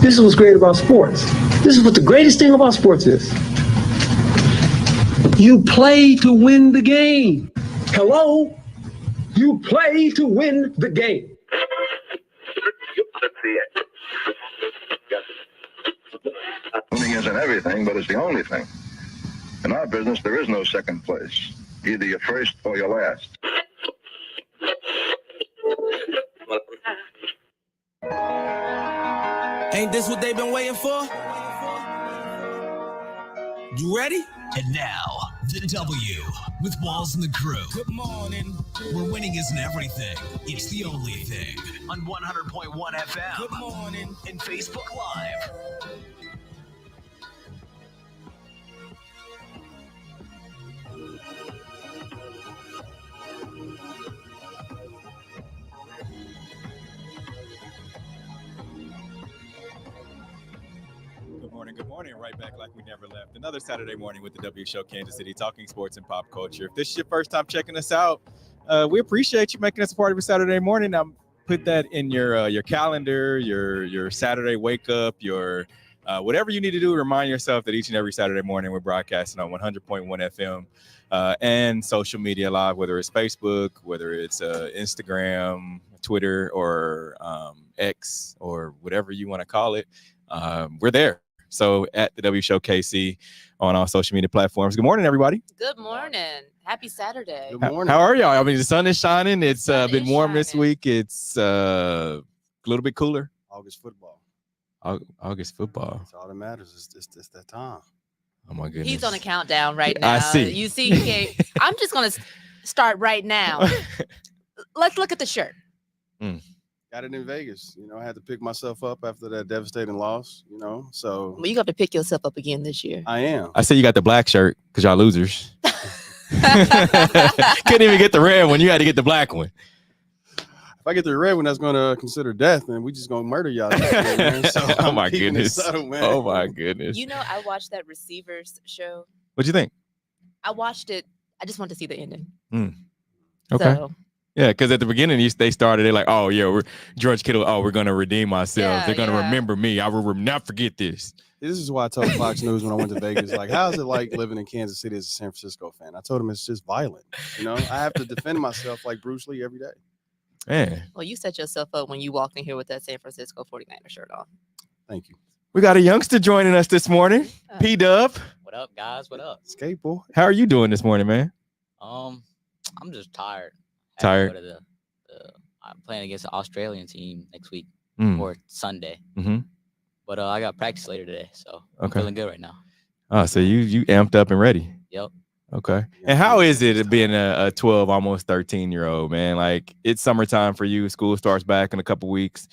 This is what's great about sports. This is what the greatest thing about sports is. You play to win the game. Hello? You play to win the game. Winning isn't everything, but it's the only thing. In our business, there is no second place. Either you're first or you're last. Ain't this what they've been waiting for? You ready? And now, the W with Walls and the crew. Good morning. Where winning isn't everything, it's the only thing. On 100.1 FM. Good morning. And Facebook Live. Good morning. Right back like we never left. Another Saturday morning with the W Show Kansas City, talking sports and pop culture. If this is your first time checking us out, we appreciate you making us a part of your Saturday morning. Now, put that in your calendar, your Saturday wake up, your whatever you need to do to remind yourself that each and every Saturday morning we're broadcasting on 100.1 FM and social media live, whether it's Facebook, whether it's Instagram, Twitter, or X, or whatever you want to call it. We're there. So at the W Show KC on all social media platforms. Good morning, everybody. Good morning. Happy Saturday. Good morning. How are y'all? I mean, the sun is shining. It's been warm this week. It's a little bit cooler. August football. August football. That's all that matters. It's that time. Oh, my goodness. He's on a countdown right now. I see. You see, he can't. I'm just going to start right now. Let's look at the shirt. Got it in Vegas. I had to pick myself up after that devastating loss, so. Well, you got to pick yourself up again this year. I am. I say you got the black shirt because y'all losers. Couldn't even get the red one. You had to get the black one. If I get the red one, that's going to consider death, and we just going to murder y'all. So oh, my goodness. Subtle, man. Oh, my goodness. I watched that Receivers show. What'd you think? I watched it. I just wanted to see the ending. Okay. So. Yeah, because at the beginning, they started, they're like, oh, yeah, we're George Kittle. Oh, we're going to redeem ourselves. Yeah, they're going to remember me. I will not forget this. This is why I told Fox News when I went to Vegas, like, how's it like living in Kansas City as a San Francisco fan? I told him it's just violent. I have to defend myself like Bruce Lee every day. Man. Well, you set yourself up when you walked in here with that San Francisco 49er shirt on. Thank you. We got a youngster joining us this morning. P-Dub. What up, guys? What up? Skateboard. How are you doing this morning, man? I'm just tired. Tired? I'm playing against an Australian team next week or Sunday. Mm-hmm. But I got practice later today, so I'm feeling good right now. Oh, so you amped up and ready. Yep. Okay. And how is it being a 12, almost 13-year-old, man? Like, it's summertime for you. School starts back in a couple weeks.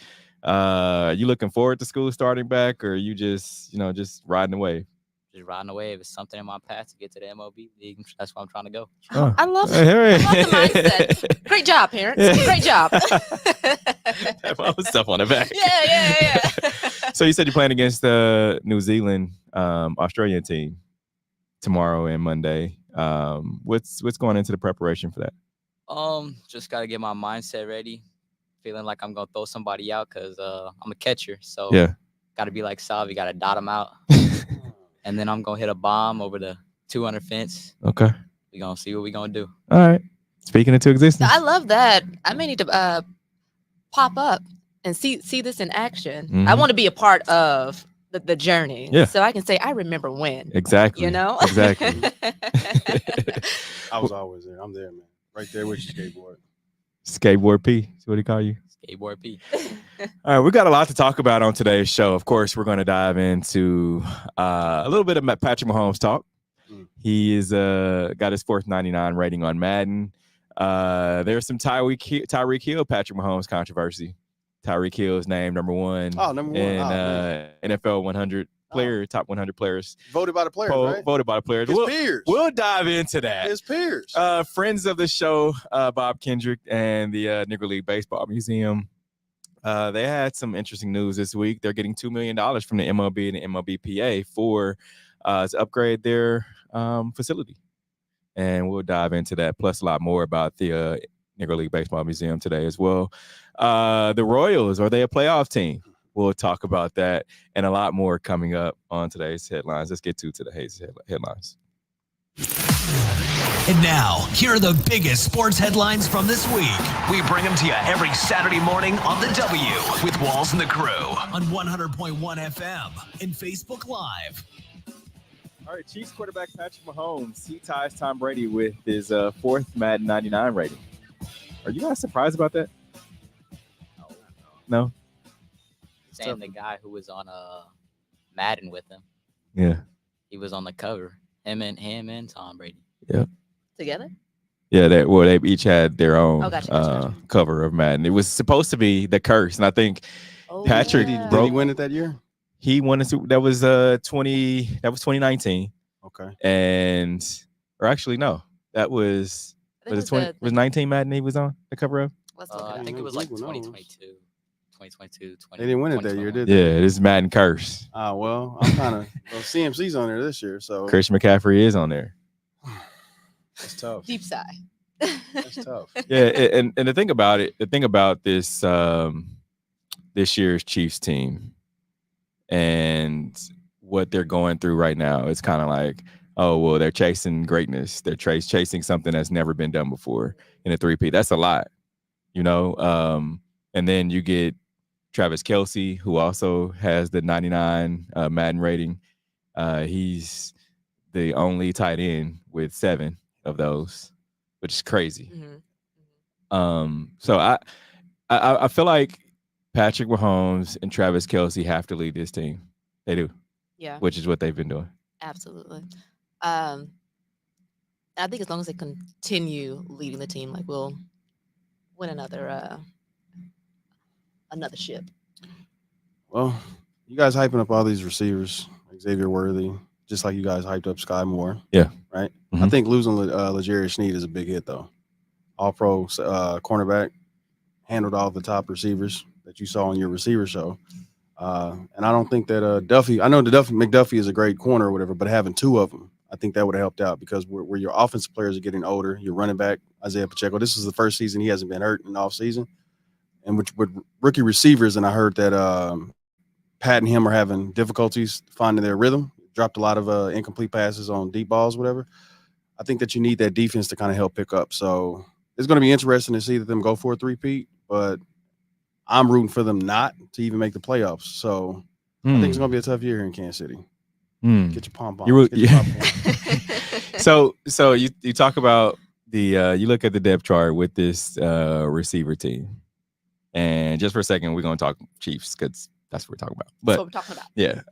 You looking forward to school starting back, or are you just riding the wave? Just riding the wave. It's something in my path to get to the MLB league. That's where I'm trying to go. Oh, I love it. I love the mindset. Great job, parents. Great job. Have all the stuff on the back. Yeah. So you said you're playing against the New Zealand Australian team tomorrow and Monday. What's going into the preparation for that? Just got to get my mindset ready. Feeling like I'm going to throw somebody out because I'm a catcher. So got to be like Salvi, got to dot him out. And then I'm going to hit a bomb over the 200 fence. Okay. We're going to see what we're going to do. All right. Speaking into existence. I love that. I may need to pop up and see this in action. Mm-hmm. I want to be a part of the journey. Yeah. So I can say, I remember when. Exactly. Exactly. I was always there. I'm there, man. Right there with you, skateboard. Skateboard P. That's what he call you? Skateboard P. All right, we got a lot to talk about on today's show. Of course, we're going to dive into a little bit of Patrick Mahomes talk. He is got his fourth 99 rating on Madden. There's some Tyreek Hill, Patrick Mahomes controversy. Tyreek Hill is named number one in NFL 100 player, top 100 players. Voted by the players, right? Voted by the players. His peers. We'll dive into that. His peers. Friends of the show, Bob Kendrick and the Negro League Baseball Museum. They had some interesting news this week. They're getting $2 million from the MLB and the MLBPA for to upgrade their facility. And we'll dive into that, plus a lot more about the Negro League Baseball Museum today as well. The Royals, are they a playoff team? We'll talk about that and a lot more coming up on today's headlines. Let's get to today's headlines. And now, here are the biggest sports headlines from this week. We bring them to you every Saturday morning on the W with Walls and the Crew on 100.1 FM and Facebook Live. All right, Chiefs quarterback Patrick Mahomes, he ties Tom Brady with his fourth Madden 99 rating. Are you guys surprised about that? No? Saying the guy who was on Madden with him. Yeah. He was on the cover. Him and Tom Brady. Yep. Together? Yeah, they each had their own gotcha. cover of Madden. It was supposed to be the curse, and I think Patrick Did he win it that year? He won a Super. That was 2019. Okay. Or actually no, that was it 20 was 19 Madden he was on the cover of. I think it was like 2022. 2022, They didn't win it that year, did they? Yeah, it is Madden curse. Well, I'm kind of CMC's on there this year, so Christian McCaffrey is on there. That's tough. Deep sigh. That's tough. Yeah, and the thing about this this year's Chiefs team and what they're going through right now, it's kind of like, oh well, they're chasing greatness. They're chasing something that's never been done before in a 3P. That's a lot, you know. And then you get Travis Kelce, who also has the 99 Madden rating. He's the only tight end with 7 of those, which is crazy. Mm-hmm. So I feel like Patrick Mahomes and Travis Kelce have to lead this team. They do. Yeah. Which is what they've been doing. Absolutely. I think as long as they continue leading the team, like we'll win another ship. Well, you guys hyping up all these receivers, like Xavier Worthy, just like you guys hyped up Sky Moore. Yeah. Right? Mm-hmm. I think losing L'Jarius Sneed is a big hit, though. All-pro cornerback, handled all the top receivers that you saw on your receiver show. And I don't think that Duffy – I know McDuffie is a great corner or whatever, but having 2 of them, I think that would have helped out because where your offensive players are getting older, your running back, Isaiah Pacheco, this is the first season he hasn't been hurt in the offseason. And with rookie receivers, and I heard that Pat and him are having difficulties finding their rhythm, dropped a lot of incomplete passes on deep balls, whatever. I think that you need that defense to kind of help pick up. So it's going to be interesting to see them go for a 3-peat, but I'm rooting for them not to even make the playoffs. So I think it's going to be a tough year here in Kansas City. Get your pom-poms. So you talk about you look at the depth chart with this receiver team. And just for a second, we're going to talk Chiefs because that's what we're talking about. But that's what we're talking about. Yeah.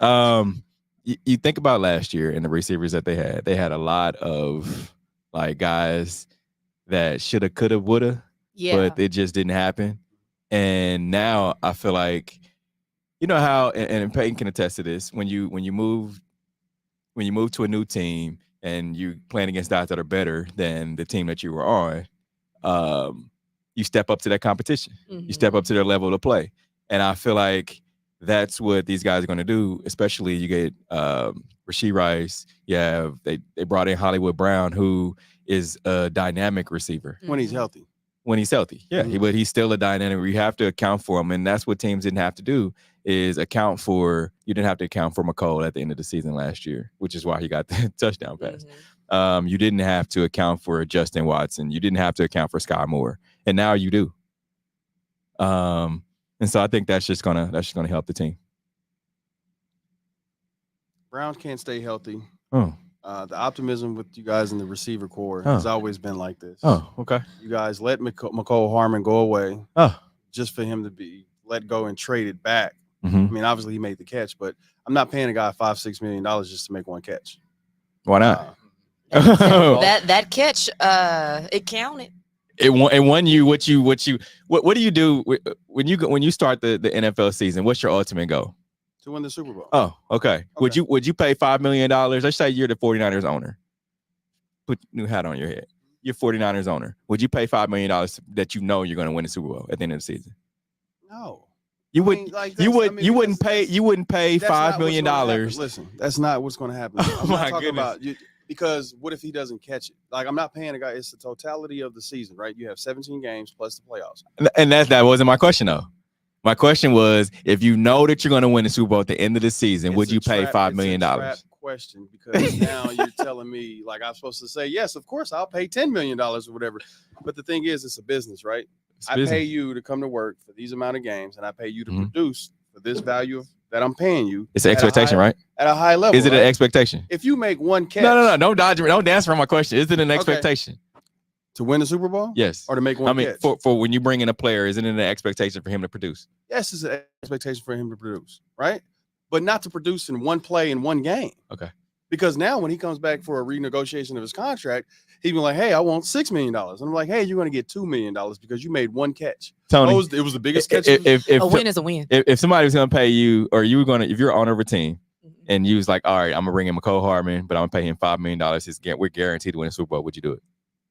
You think about last year and the receivers that they had. They had a lot of like guys that shoulda, coulda, woulda, but it just didn't happen. And now I feel like, you know how, and Peyton can attest to this, when you move to a new team and you playing against guys that are better than the team that you were on, you step up to that competition. Mm-hmm. You step up to their level of play. And I feel like that's what these guys are going to do, especially you get Rashee Rice. Yeah, they brought in Hollywood Brown, who is a dynamic receiver. When he's healthy. Yeah, but he's still a dynamic. You have to account for him. And that's what teams didn't have to do is you didn't have to account for McCole at the end of the season last year, which is why he got the touchdown pass. Mm-hmm. You didn't have to account for Justin Watson. You didn't have to account for Sky Moore. And now you do. And so I think that's just gonna help the team. Browns can't stay healthy. Oh. The optimism with you guys in the receiver core has always been like this. Oh, okay. You guys let McCole Harmon go away just for him to be let go and traded back. Mm-hmm. I mean, obviously he made the catch, but I'm not paying a guy $5-6 million just to make one catch. Why not? That catch, it counted. It won you. What do you do when you start the NFL season? What's your ultimate goal? To win the Super Bowl. Oh, okay. Would you pay $5 million? Let's say you're the 49ers owner. Put a new hat on your head. You're 49ers owner. Would you pay $5 million that you know you're going to win the Super Bowl at the end of the season? No. You wouldn't pay $5 million. Listen, that's not what's going to happen. I'm not talking about you. Because what if he doesn't catch it? Like, I'm not paying a guy. It's the totality of the season, right? You have 17 games plus the playoffs. And that wasn't my question, though. My question was, if you know that you're going to win the Super Bowl at the end of the season, would you pay $5 million? It's a trap question, because now you're telling me like I'm supposed to say, yes, of course, I'll pay $10 million or whatever. But the thing is, it's a business, right? I pay you to come to work for these amount of games, and I pay you to produce for this value that I'm paying you. It's an expectation, right? At a high level. Is it an expectation? If you make one catch. No. Don't dodge me. Don't dance around my question. Is it an expectation? To win the Super Bowl? Yes. Or to make one catch? For when you bring in a player, isn't it an expectation for him to produce? Yes, it's an expectation for him to produce, right? But not to produce in one play in one game. Okay. Because now when he comes back for a renegotiation of his contract, he'd be like, hey, I want $6 million. And I'm like, hey, you're going to get $2 million because you made one catch. Tony, it was the biggest catch. If a win is a win. If somebody was going to pay you, or you were going to, if you're owner of a team and you was like, all right, I'm going to bring in McCole Hardman, but I'm going to pay him $5 million. We're guaranteed to win a Super Bowl. Would you do it?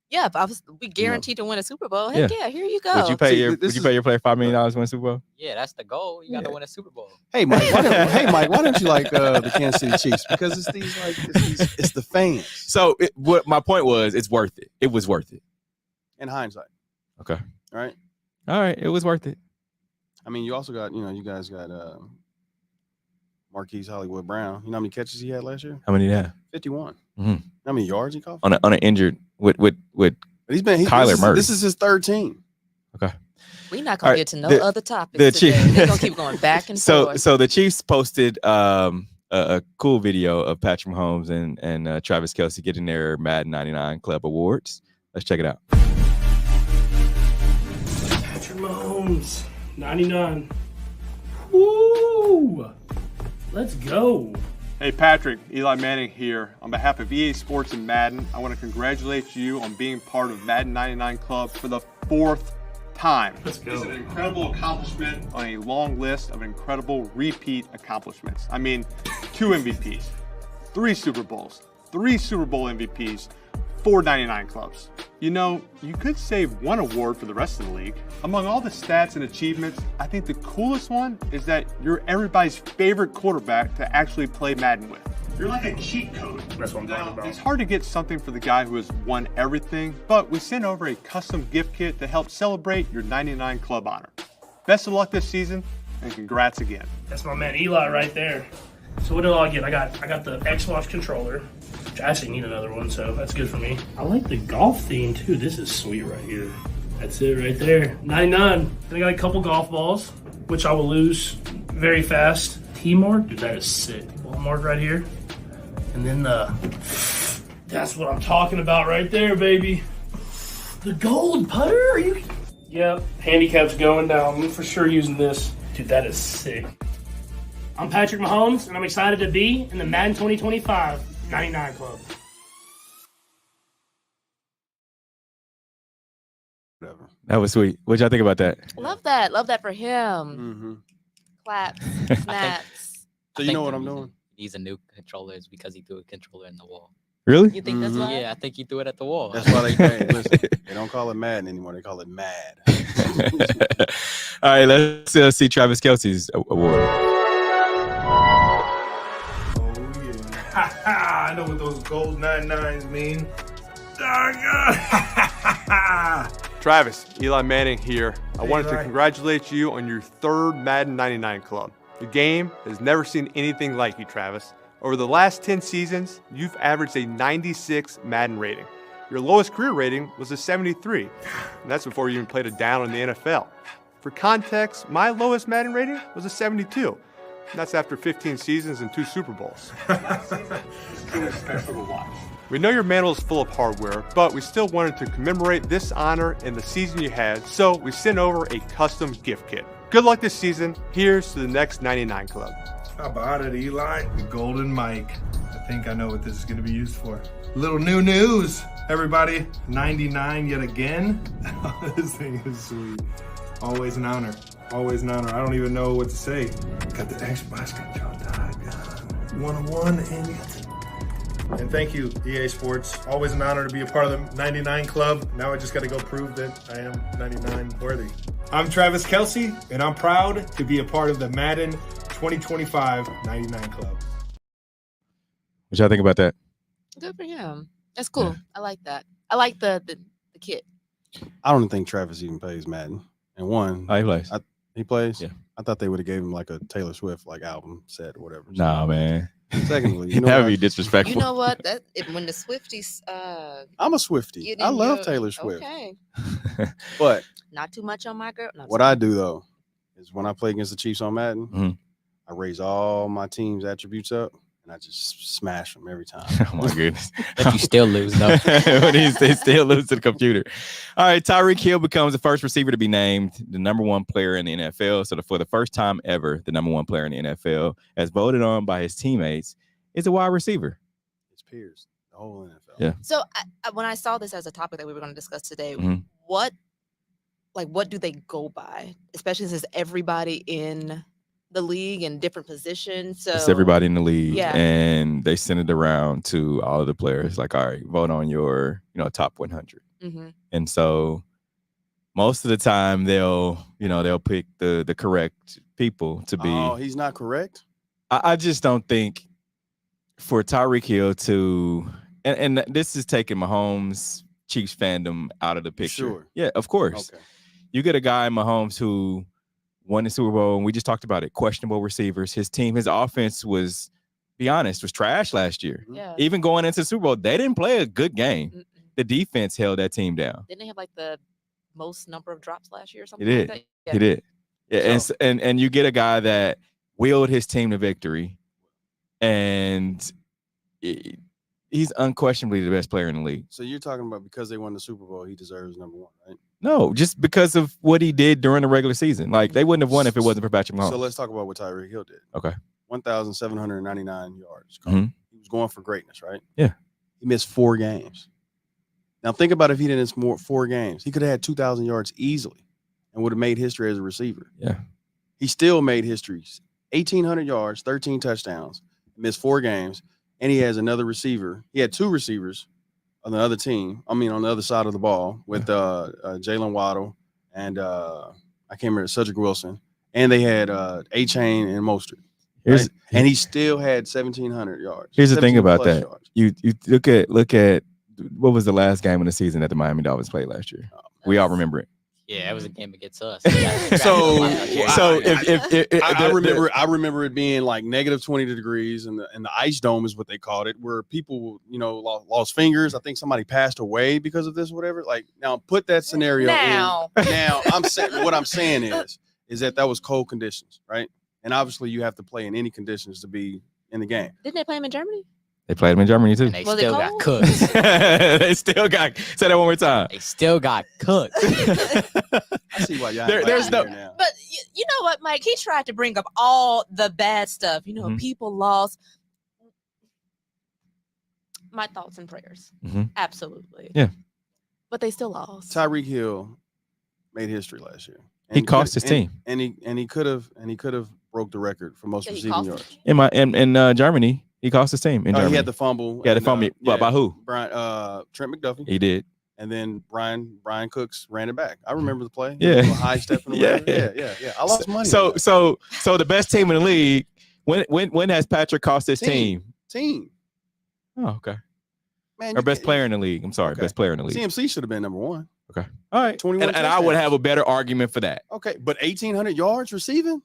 Yeah, if we guaranteed to win a Super Bowl, heck yeah, here you go. Would you pay your player $5 million to win a Super Bowl? Yeah, that's the goal. You got to win a Super Bowl. Hey, Mike, why don't you like the Kansas City Chiefs? Because it's the fans. So what my point was, it's worth it. It was worth it. In hindsight. Okay. All right. It was worth it. I mean, you also got, you guys got Marquise Hollywood Brown. You know how many catches he had last year? How many did he have? 51. Mm-hmm. How many yards he caught? On an injured with Kyler Murray. This is his third team. Okay. We're not gonna get to no other topics today. They're gonna keep going back and forth. So the Chiefs posted a cool video of Patrick Mahomes and Travis Kelce getting their Madden 99 Club Awards. Let's check it out. Patrick Mahomes, 99. Woo! Let's go. Hey Patrick, Eli Manning here. On behalf of EA Sports and Madden, I want to congratulate you on being part of Madden 99 Club for the 4th time. Let's go. It's an incredible accomplishment on a long list of incredible repeat accomplishments. I mean, 2 MVPs, 3 Super Bowls, 3 Super Bowl MVPs, 4 99 clubs. You know, you could save 1 award for the rest of the league. Among all the stats and achievements, I think the coolest one is that you're everybody's favorite quarterback to actually play Madden with. You're like a cheat code. That's what I'm talking about. It's hard to get something for the guy who has won everything, but we sent over a custom gift kit to help celebrate your 99 club honor. Best of luck this season, and congrats again. That's my man Eli right there. So what did I get? I got the Xbox controller, which I actually need another one, so that's good for me. I like the golf theme too. This is sweet right here. That's it right there. 99. And I got a couple golf balls, which I will lose very fast. T-mark, dude, that is sick. Ball mark right here. And then that's what I'm talking about right there, baby. The gold putter? Are you? Yep, handicap's going down. I'm for sure using this. Dude, that is sick. I'm Patrick Mahomes, and I'm excited to be in the Madden 2025 99 Club. Whatever. That was sweet. What y'all think about that? Love that. Love that for him. Mm-hmm. Claps, snaps. So you know what I'm doing? He's a new controller is because he threw a controller in the wall. Really? You think that's why? Yeah, I think he threw it at the wall. That's why listen, they don't call it Madden anymore. They call it Mad. All right, let's see Travis Kelce's award. I know what those gold 99s mean. Travis, Eli Manning here. I wanted to congratulate you on your 3rd Madden 99 club. The game has never seen anything like you, Travis. Over the last 10 seasons, you've averaged a 96 Madden rating. Your lowest career rating was a 73. And that's before you even played a down in the NFL. For context, my lowest Madden rating was a 72. And that's after 15 seasons and 2 Super Bowls. We know your manual is full of hardware, but we still wanted to commemorate this honor and the season you had, so we sent over a custom gift kit. Good luck this season. Here's to the next 99 Club. How about it, Eli? The golden mic. I think I know what this is going to be used for. Little new news, everybody. 99 yet again. This thing is sweet. Always an honor. Always an honor. I don't even know what to say. Got the Xbox control. 101 and thank you, EA Sports. Always an honor to be a part of the 99 Club. Now I just got to go prove that I am 99 worthy. I'm Travis Kelce, and I'm proud to be a part of the Madden 2025 99 Club. What y'all think about that? Good for him. That's cool. Yeah. I like that. I like the kit. I don't think Travis even plays Madden. And one, he plays. He plays? Yeah. I thought they would have gave him like a Taylor Swift like album set or whatever. Nah, man. Secondly, that would be disrespectful. You know what? When the Swifties I'm a Swiftie. I love Taylor Swift. Okay. But not too much on my girl. No, what I do though is when I play against the Chiefs on Madden, I raise all my team's attributes up and I just smash them every time. Oh my goodness. But you still lose though. But they still lose to the computer. All right, Tyreek Hill becomes the first receiver to be named the number 1 player in the NFL. So for the first time ever, the number 1 player in the NFL, as voted on by his teammates, is a wide receiver. His peers, the whole NFL. Yeah. So when I saw this as a topic that we were going to discuss today, what do they go by? Especially since everybody in the league in different positions. So it's everybody in the league, yeah. And they send it around to all of the players. Like, all right, vote on your, top 100. And so most of the time they'll pick the correct people to be. Oh, he's not correct? I just don't think for Tyreek Hill to, and this is taking Mahomes Chiefs fandom out of the picture. Sure. Yeah, of course. Okay. You get a guy, Mahomes, who won the Super Bowl, and we just talked about it, questionable receivers. His team, his offense was trash last year. Yeah. Even going into the Super Bowl, they didn't play a good game. The defense held that team down. Didn't they have like the most number of drops last year or something? He did. Like that? Yeah. He did. Yeah, So- and you get a guy that willed his team to victory, and he's unquestionably the best player in the league. So you're talking about because they won the Super Bowl, he deserves number 1, right? No, just because of what he did during the regular season. Like, they wouldn't have won if it wasn't for Patrick Mahomes. So let's talk about what Tyreek Hill did. Okay. 1,799 yards. Mhm. He was going for greatness, right? Yeah. He missed 4 games. Now think about if he didn't miss 4 games. He could have had 2,000 yards easily and would have made history as a receiver. Yeah. He still made history. 1,800 yards, 13 touchdowns, missed 4 games, and he has another receiver. He had 2 receivers on the other team. I mean, on the other side of the ball with Jalen Waddle and I can't remember, Cedric Wilson. And they had A-Chain and Mostert. Right? And he still had 1,700 yards. Here's the thing about 17+ that. yards. You look at what was the last game of the season that the Miami Dolphins played last year? We all remember it. Yeah, it was a game against us. So if I remember it being like negative 20 degrees and the ice dome is what they called it, where people, lost fingers. I think somebody passed away because of this or whatever. Like, now put that scenario Now. in. Now I'm saying what I'm saying is that was cold conditions, right? And obviously you have to play in any conditions to be in the game. Didn't they play him in Germany? they played them in Germany too. And they Was it still got cold? cooked. They still got. Say that one more time. They still got cooked. I see why y'all There's no- now. But you know what, Mike? He tried to bring up all the bad stuff. People lost. My thoughts and prayers. Absolutely. Yeah. But they still lost. Tyreek Hill made history last year. He cost his team. And he could have broke the record for most Yeah, he receiving cost yards. In Germany, he cost his team. In Germany, He had the fumble. He had the and, fumble. By who? Trent McDuffie. He did. And then Brian Cooks ran it back. I remember the play. Yeah. A little high step in the Yeah. yeah. I lost money. So the best team in the league. When has Patrick cost his team? Oh, okay. Man, Or best player in the league. I'm sorry, Okay. best player in the league. CMC should have been number 1. Okay. All right. 21 And I would touchdowns. have a better argument for that. Okay, but 1,800 yards receiving?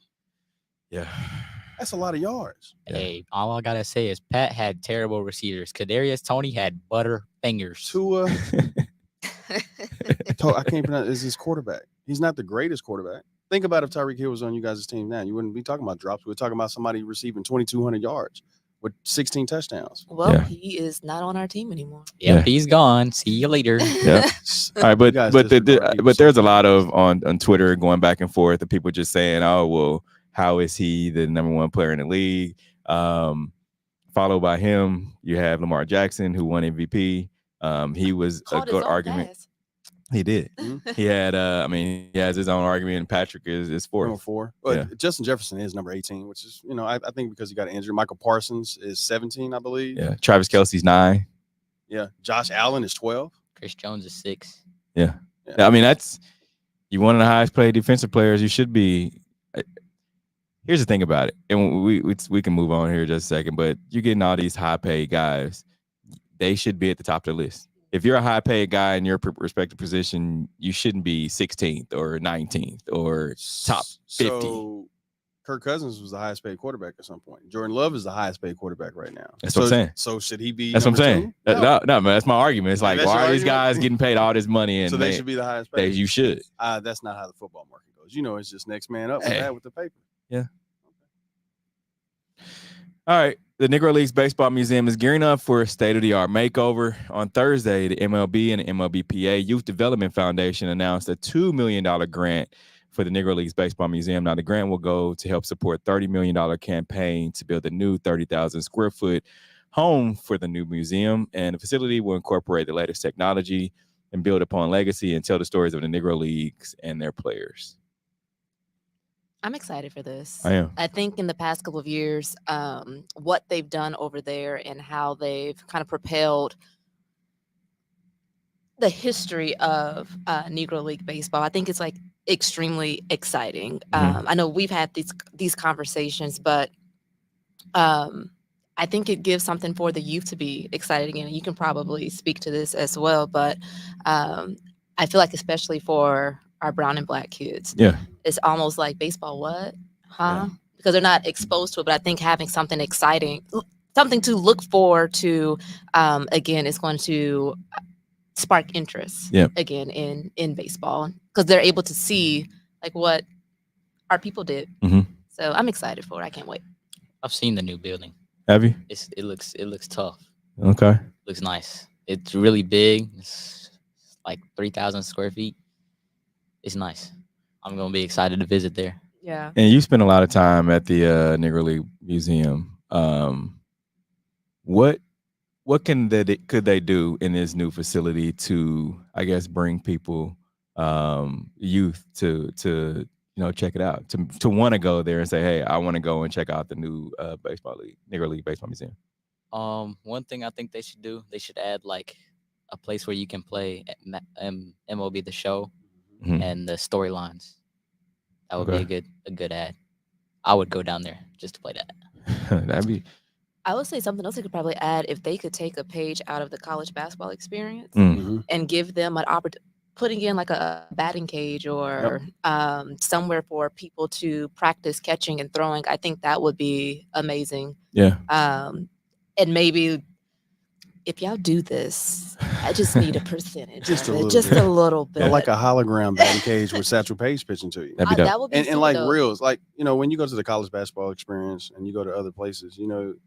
Yeah. That's a lot of yards. Hey, all I gotta say is Pat had terrible receivers. Kadarius Toney had butter fingers. Tua. I can't pronounce. Is his quarterback? He's not the greatest quarterback. Think about if Tyreek Hill was on you guys' team now. You wouldn't be talking about drops. We're talking about somebody receiving 2,200 yards with 16 touchdowns. Well, Yeah. he is not on our team anymore. Yep, Yeah. he's gone. See you later. Yeah. All right, but You guys but disregard but there's a lot of on Twitter going back and forth of people just saying, oh well, how is he the number 1 player in the league? Followed by him, you have Lamar Jackson, who won MVP. He was Called a his good own argument. pass. He did. He had he has his own argument, and Patrick is Number fourth. 4. But Yeah. Justin Jefferson is number 18, which is, I think because he got injured. Michael Parsons is 17, I believe. Yeah. Travis Kelce's 9. Yeah. Josh Allen is 12. Chris Jones is 6. Yeah. I mean, that's you one of the highest paid defensive players. You should be. Here's the thing about it, and we can move on here just a second. But you're getting all these high paid guys. They should be at the top of the list. if you're a high paid guy in your respective position, you shouldn't be 16th or 19th or top 50. So Kirk Cousins was the highest paid quarterback at some point. Jordan Love is the highest paid quarterback right now. That's what I'm saying. So should he be? That's what I'm saying. No, man, that's my argument. It's like, That's why your are these argument? guys getting paid all this money? And So they should be the highest paid. You should. That's not how the football market goes. It's just next man up with that with the paper. Yeah. All right. The Negro Leagues Baseball Museum is gearing up for a state-of-the-art makeover. On Thursday, the MLB and the MLBPA Youth Development Foundation announced a $2 million grant for the Negro Leagues Baseball Museum. Now, the grant will go to help support a $30 million campaign to build a new 30,000 square foot home for the new museum. And the facility will incorporate the latest technology and build upon legacy and tell the stories of the Negro Leagues and their players. I'm excited for this. I am. I think in the past couple of years, what they've done over there and how they've kind of propelled the history of Negro League baseball, I think it's like extremely exciting. I know we've had these conversations, but I think it gives something for the youth to be excited again. You can probably speak to this as well, but I feel like especially for our brown and black kids, it's almost like baseball. What? Huh? Yeah. Because they're not exposed to it. But I think having something exciting, something to look forward to, again, is going to spark interest again in baseball, because they're able to see like what our people did. So I'm excited for it. I can't wait. I've seen the new building. Have you? It looks tough. Okay. Looks nice. It's really big. It's like 3,000 square feet. It's nice. I'm gonna be excited to visit there. Yeah. And you spent a lot of time at the Negro League Museum. What could they do in this new facility to, I guess, bring people, youth to check it out, to want to go there and say, hey, I want to go and check out the new Negro League Baseball Museum? One thing I think they should do, they should add like a place where you can play MLB The Show and the storylines. That would be a good ad. I would go down there just to play that. That'd be. I would say something else they could probably add, if they could take a page out of the college basketball experience and give them an opportunity, putting in like a batting cage or somewhere for people to practice catching and throwing. I think that would be amazing. Yeah. And maybe if y'all do this, I just need a percentage. Just a little bit. Like a hologram batting cage with Satchel Paige pitching to you. That'd be dope. That would be and like reels, like, when you go to the college basketball experience and you go to other places, you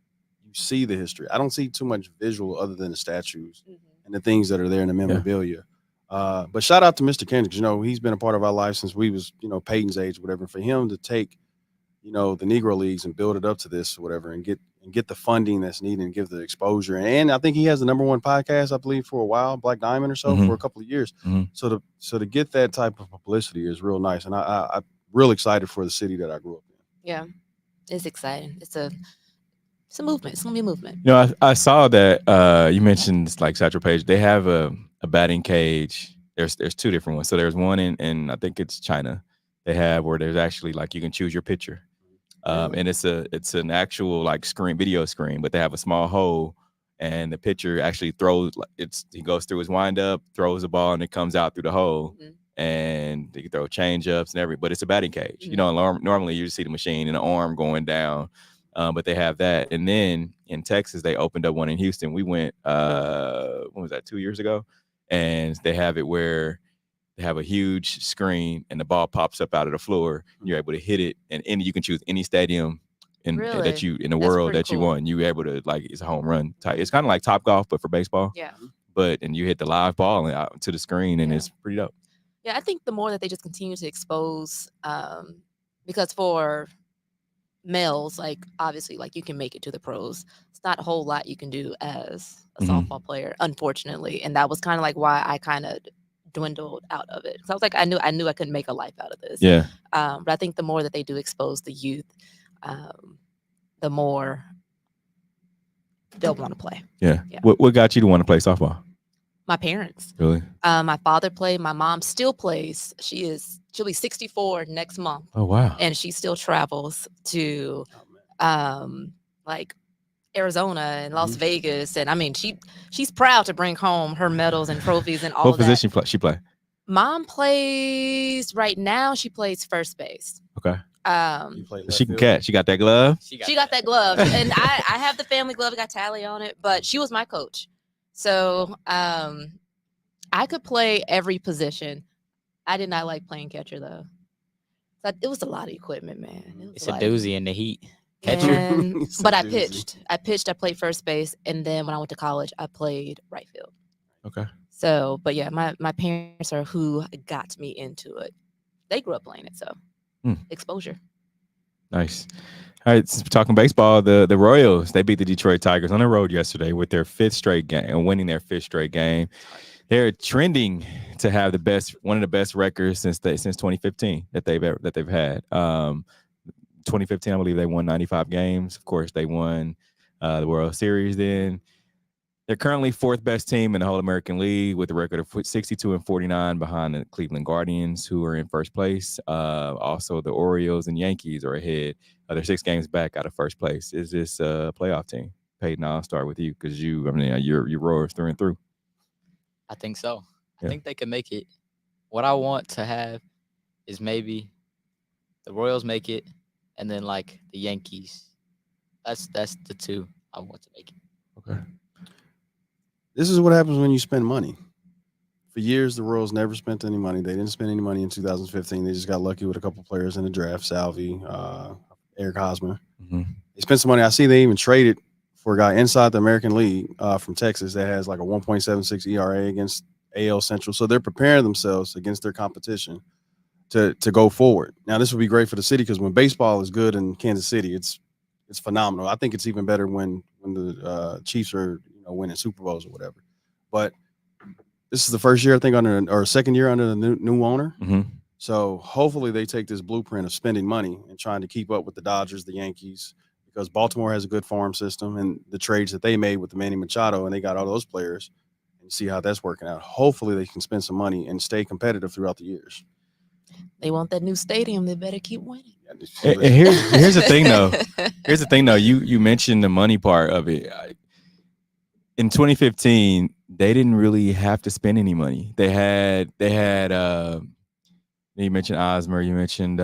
see the history. I don't see too much visual other than the statues and the things that are there in the memorabilia. But shout out to Mr. Kendricks. He's been a part of our life since we was, Peyton's age, whatever. For him to take, the Negro Leagues and build it up to this, or whatever, and get the funding that's needed and give the exposure. And I think he has the #1 podcast, I believe, for a while, Black Diamond or so, for a couple of years. So to get that type of publicity is real nice. And I'm real excited for the city that I grew up in. Yeah, it's exciting. It's a movement. It's gonna be a movement. I saw that you mentioned like Satchel Paige. They have a batting cage. There's two different ones. So there's one in I think it's China. They have where there's actually like you can choose your pitcher. And it's an actual like video screen, but they have a small hole, and the pitcher actually throws. He goes through his windup, throws the ball, and it comes out through the hole. And they can throw change ups and everything, but it's a batting cage. Normally you just see the machine and the arm going down, but they have that. And then in Texas, they opened up one in Houston. We went, when was that, 2 years ago? And they have it where they have a huge screen and the ball pops up out of the floor. You're able to hit it, and you can choose any stadium in the world that you want. You're able to, like, it's a home run type. It's kind of like Topgolf, but for baseball. Yeah. And you hit the live ball and out to the screen, and it's pretty dope. Yeah, I think the more that they just continue to expose, because for males, like, obviously, like, you can make it to the pros. It's not a whole lot you can do as a softball player, unfortunately. And that was kind of like why I kind of dwindled out of it. Because I was like, I knew I couldn't make a life out of this. Yeah. But I think the more that they do expose the youth, the more they'll want to play. Yeah. What got you to want to play softball? My parents. Really? My father played. My mom still plays. She'll be 64 next month. Oh, wow. And she still travels to like Arizona and Las Vegas, and I mean, she's proud to bring home her medals and trophies and all What of that. What position she play? Mom plays right now. She plays first base. Okay. She can catch. She got that glove. She got that glove, and I have the family glove. It got tally on it, but she was my coach, so I could play every position. I did not like playing catcher though. It was a lot of equipment, man. It's a doozy in the heat. Catcher. But I pitched. I played first base, and then when I went to college, I played right field. Okay. So, but yeah, my parents are who got me into it. They grew up playing it, so exposure. Nice. All right, since we're talking baseball, the Royals, they beat the Detroit Tigers on the road yesterday with their 5th straight game and winning their 5th straight game. They're trending to have one of the best records since 2015 that they've had. 2015, I believe they won 95 games. Of course, they won the World Series then. They're currently 4th best team in the whole American League with a record of 62-49 behind the Cleveland Guardians, who are in first place. Also, the Orioles and Yankees are ahead. They're 6 games back out of first place. Is this a playoff team? Peyton, I'll start with you because you're Royals through and through. I think so. I think they can make it. What I want to have is maybe the Royals make it, and then like the Yankees. That's the 2 I want to make it. Okay. This is what happens when you spend money. For years, the Royals never spent any money. They didn't spend any money in 2015. They just got lucky with a couple players in the draft, Salvi, Eric Hosmer. Mm-hmm. They spent some money. I see they even traded for a guy inside the American League from Texas that has like a 1.76 ERA against AL Central. So they're preparing themselves against their competition to go forward. Now, this would be great for the city because when baseball is good in Kansas City, it's phenomenal. I think it's even better when the Chiefs are winning Super Bowls or whatever. But this is the first year, I think, second year under the new owner. Mm-hmm. So hopefully they take this blueprint of spending money and trying to keep up with the Dodgers, the Yankees, because Baltimore has a good farm system and the trades that they made with the Manny Machado, and they got all those players, and see how that's working out. Hopefully they can spend some money and stay competitive throughout the years. They want that new stadium. They better keep winning. And here's the thing, though. Here's the thing, though. You mentioned the money part of it. In 2015, they didn't really have to spend any money. They had. You mentioned Osmer. You mentioned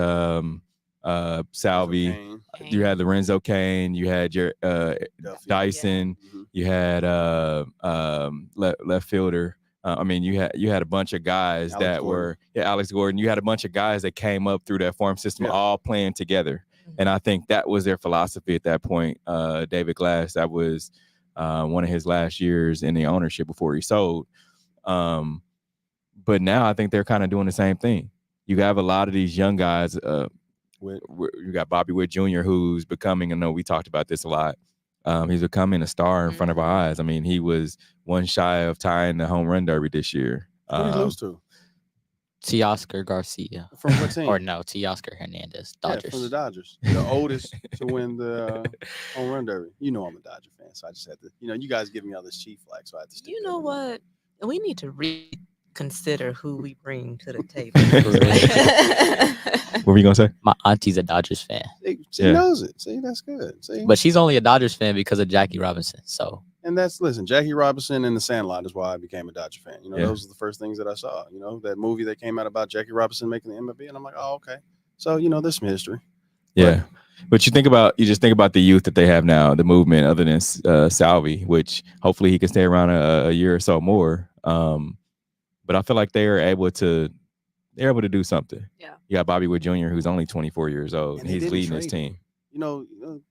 Salvi. You had Lorenzo Cain. You had your Dyson. Mm-hmm. You had left fielder. You had a bunch of guys Alex Gordon. You had a bunch of guys that came up through that farm system, all playing together. And I think that was their philosophy at that point. David Glass, that was one of his last years in the ownership before he sold. But now I think they're kind of doing the same thing. You have a lot of these young guys. You got Bobby Witt Jr., who's becoming, I know we talked about this a lot. He's becoming a star in front of our eyes. I mean, he was one shy of tying the home run derby this year. Who did he lose to? Teoscar Garcia. From what team? Or no, Teoscar Hernandez. Dodgers. Yeah, from the Dodgers. The oldest to win the home run derby. I'm a Dodger fan, so I just had to, you guys give me all this cheap flack, so I had to stick You know what? We need to reconsider who we bring to the table. What were you going to say? My auntie's a Dodgers fan. She knows it. See, that's good. See? But she's only a Dodgers fan because of Jackie Robinson. So. And Jackie Robinson and The Sandlot is why I became a Dodger fan. Those are the first things that I saw. That movie that came out about Jackie Robinson making the MLB, and I'm like, oh, okay. So, there's some history. Yeah. But you just think about the youth that they have now, the movement, other than Salvi, which hopefully he can stay around a year or so more. But I feel like they're able to do something. Yeah. You got Bobby Witt Jr., who's only 24 years old, and he's leading his team.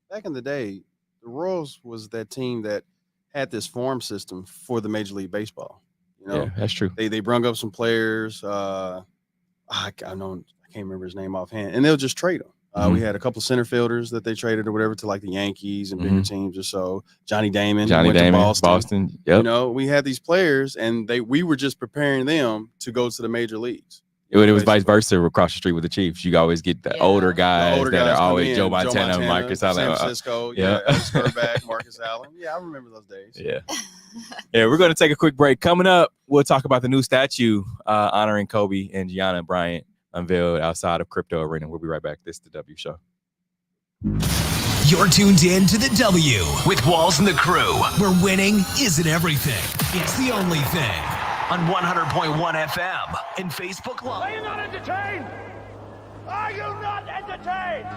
Back in the day, the Royals was that team that had this farm system for the Major League Baseball. Yeah, that's true. They brung up some players. I can't remember his name offhand, and they'll just trade them. We had a couple center fielders that they traded or whatever to like the Yankees and bigger teams or so. Johnny Damon went to Boston. Yep. We had these players, and we were just preparing them to go to the major leagues. It was vice versa across the street with the Chiefs. You always get the older guys that are always Joe Montana, Marcus Allen. San Francisco, Elvis Burback, Marcus Allen. Yeah, I remember those days. Yeah. Yeah, we're going to take a quick break. Coming up, we'll talk about the new statue honoring Kobe and Gianna Bryant unveiled outside of Crypto Arena. We'll be right back. This is the W Show. You're tuned in to the W with Walls and the Crew, where winning isn't everything. It's the only thing. On 100.1 FM and Facebook Live. Are you not entertained? Are you not entertained?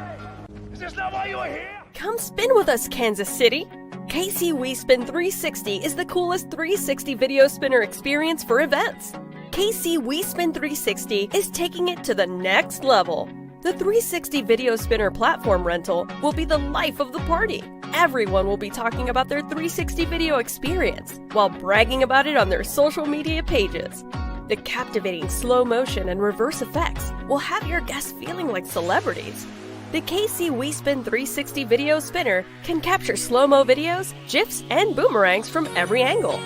Is this not why you are here? Come spin with us, Kansas City. KC We Spin 360 is the coolest 360 video spinner experience for events. KC We Spin 360 is taking it to the next level. The 360 video spinner platform rental will be the life of the party. Everyone will be talking about their 360 video experience while bragging about it on their social media pages. The captivating slow motion and reverse effects will have your guests feeling like celebrities. The KC We Spin 360 video spinner can capture slow-mo videos, GIFs, and boomerangs from every angle.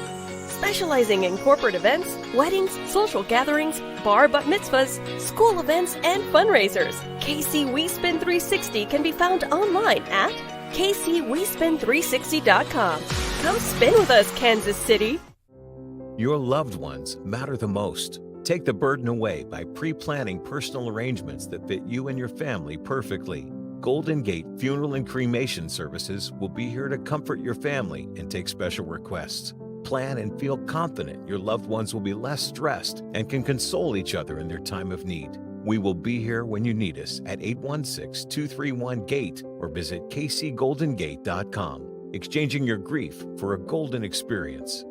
Specializing in corporate events, weddings, social gatherings, bar bat mitzvahs, school events, and fundraisers, KC We Spin 360 can be found online at kcwespin360.com. Come spin with us, Kansas City. Your loved ones matter the most. Take the burden away by pre-planning personal arrangements that fit you and your family perfectly. Golden Gate Funeral and Cremation Services will be here to comfort your family and take special requests. Plan and feel confident your loved ones will be less stressed and can console each other in their time of need. We will be here when you need us at 816-231-GATE or visit kcgoldengate.com, exchanging your grief for a golden experience.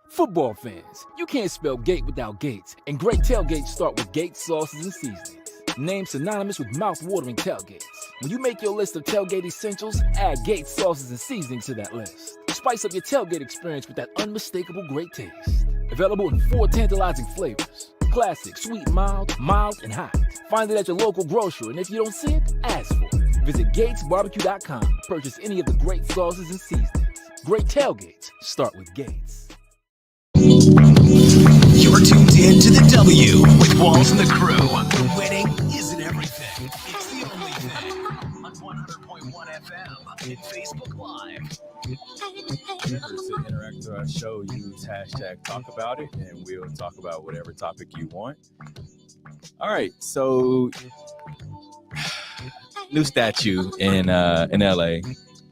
Football fans, you can't spell gate without Gates, and great tailgates start with Gates sauces and seasonings. Named synonymous with mouth-watering tailgates. When you make your list of tailgate essentials, add Gates sauces and seasonings to that list. Spice up your tailgate experience with that unmistakable great taste. Available in 4 tantalizing flavors. Classic, sweet, mild, and hot. Find it at your local grocer, and if you don't see it, ask for it. Visit GatesBarbecue.com. Purchase any of the great sauces and seasonings. Great tailgates start with Gates. You're tuned in to the W with Walls and the Crew. Winning isn't everything. It's the only thing. On 100.1 FM and Facebook Live. Remember to interact with our show, use hashtag talk about it, and we'll talk about whatever topic you want. All right, so new statue in LA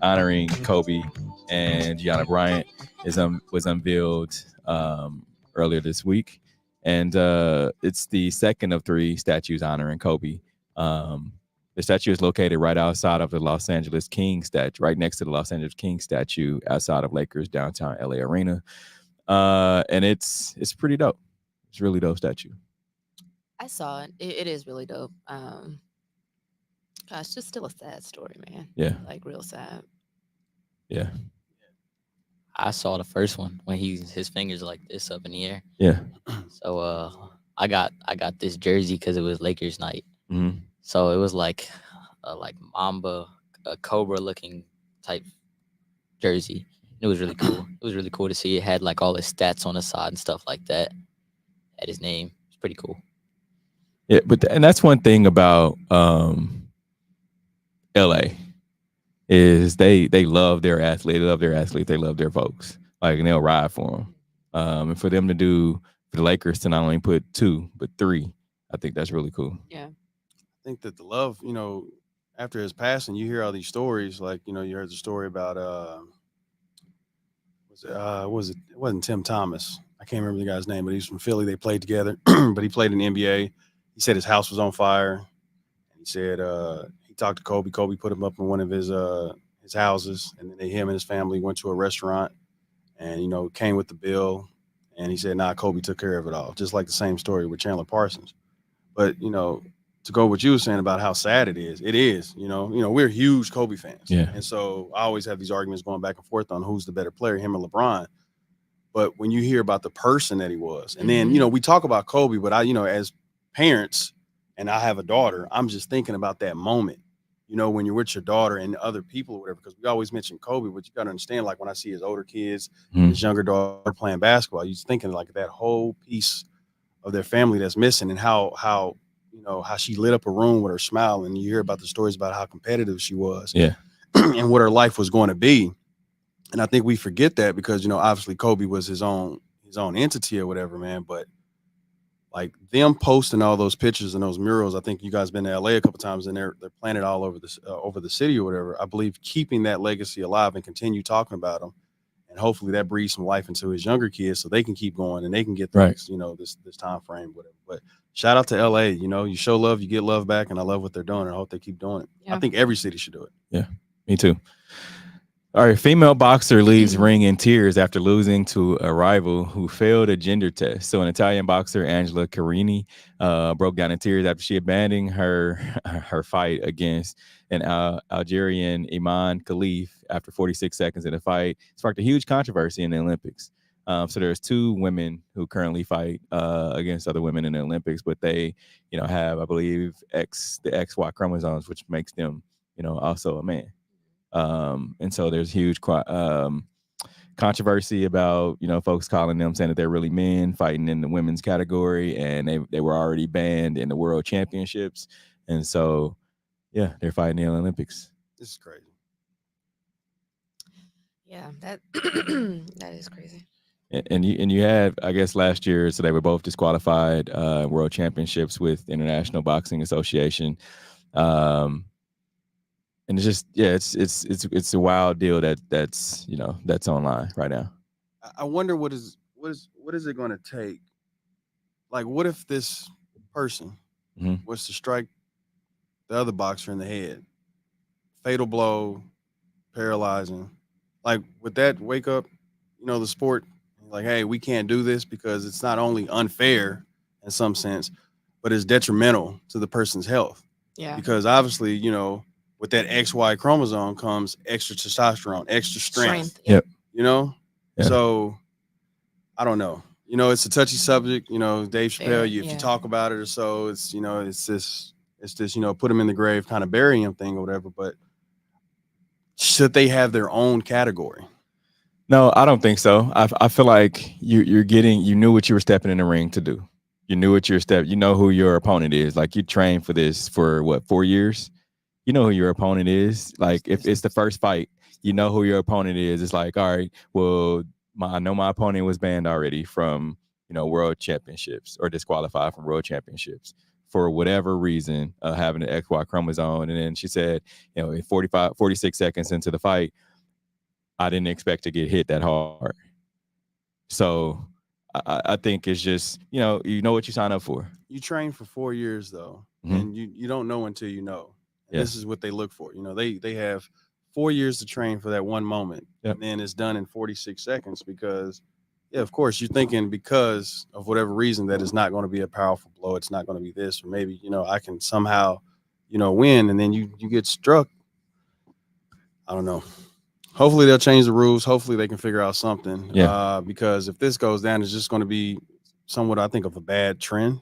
honoring Kobe and Gianna Bryant was unveiled earlier this week, and it's the second of 3 statues honoring Kobe. The statue is located right outside of the Los Angeles Kings statue, right next to the Los Angeles Kings statue outside of Lakers downtown LA Arena, and it's pretty dope. It's a really dope statue. I saw it. It is really dope. Gosh, just still a sad story, man. Yeah, like real sad. Yeah. I saw the first one when his fingers like this up in the air. Yeah. So I got this jersey because it was Lakers night. Mm-hmm. So it was like Mamba, a Cobra looking type jersey. It was really cool. It was really cool to see. It had like all his stats on the side and stuff like that. Had his name. It's pretty cool. Yeah, and that's one thing about LA. Is they love their athletes, they love their folks, like, and they'll ride for them. And for them to do, for the Lakers to not only put 2 but 3, I think that's really cool. Yeah, I think that the love, after his passing, you hear all these stories. Like, you heard the story about it wasn't Tim Thomas. I can't remember the guy's name, but he's from Philly. They played together, but he played in the NBA. He said his house was on fire. And he said he talked to Kobe. Kobe put him up in one of his houses, and then him and his family went to a restaurant, and came with the bill. And he said, "Nah, Kobe took care of it all." Just like the same story with Chandler Parsons. But to go what you were saying about how sad it is, we're huge Kobe fans. Yeah. And so I always have these arguments going back and forth on who's the better player, him or LeBron. But when you hear about the person that he was, and then we talk about Kobe, but as parents, and I have a daughter, I'm just thinking about that moment, when you're with your daughter and other people or whatever, because we always mention Kobe, but you got to understand, like when I see his older kids, his younger daughter playing basketball, you're thinking like that whole piece of their family that's missing, and how she lit up a room with her smile, and you hear about the stories about how competitive she was, and what her life was going to be. And I think we forget that because, obviously Kobe was his own entity or whatever, man. But like them posting all those pictures and those murals. I think you guys been to LA a couple times, and they're planted all over this over the city or whatever. I believe keeping that legacy alive and continue talking about them, and hopefully that breathes some life into his younger kids so they can keep going and they can get the next, this time frame, whatever. But shout out to LA. You show love, you get love back, and I love what they're doing, and I hope they keep doing it. Yeah. I think every city should do it. Yeah, me too. All right, female boxer leaves ring in tears after losing to a rival who failed a gender test. So an Italian boxer, Angela Carini, broke down in tears after she abandoned her fight against an Algerian Iman Khalif after 46 seconds in the fight. It sparked a huge controversy in the Olympics. So there's 2 women who currently fight against other women in the Olympics, but they, have, I believe, the XY chromosomes, which makes them, also a man. And so there's huge controversy about, folks calling them, saying that they're really men fighting in the women's category, and they were already banned in the world championships. And so, yeah, they're fighting in the Olympics. This is crazy. Yeah, that that is crazy. And you had, I guess, last year, so they were both disqualified world championships with International Boxing Association. And it's just, it's a wild deal that's online right now. I wonder what is it going to take? Like, what if this person was to strike the other boxer in the head, fatal blow, paralyzing? Like, would that wake up, the sport? Like, hey, we can't do this because it's not only unfair in some sense, but it's detrimental to the person's health. Yeah. Because obviously, with that XY chromosome comes extra testosterone, extra strength. Yep. Yeah. So I don't know. It's a touchy subject. Dave Chappelle, if you talk about it or so, it's this, put him in the grave, kind of bury him thing or whatever. But should they have their own category? No, I don't think so. I feel like you knew what you were stepping in the ring to do. You knew what you know who your opponent is. Like, you trained for this for what, 4 years? You know who your opponent is. Like, if it's the first fight, you know who your opponent is. It's like, all right, well, I know my opponent was banned already from, world championships, or disqualified from world championships for whatever reason, having an XY chromosome. And then she said, in 46 seconds into the fight, I didn't expect to get hit that hard. So I think it's just, you know what you sign up for. You train for 4 years though, and you don't know until you know. And this is what they look for. They have 4 years to train for that one moment, and then it's done in 46 seconds because, of course, you're thinking because of whatever reason that it's not going to be a powerful blow. It's not going to be this, or maybe, I can somehow, win, and then you get struck. I don't know. Hopefully they'll change the rules. Hopefully they can figure out something. Because if this goes down, it's just going to be somewhat, I think, of a bad trend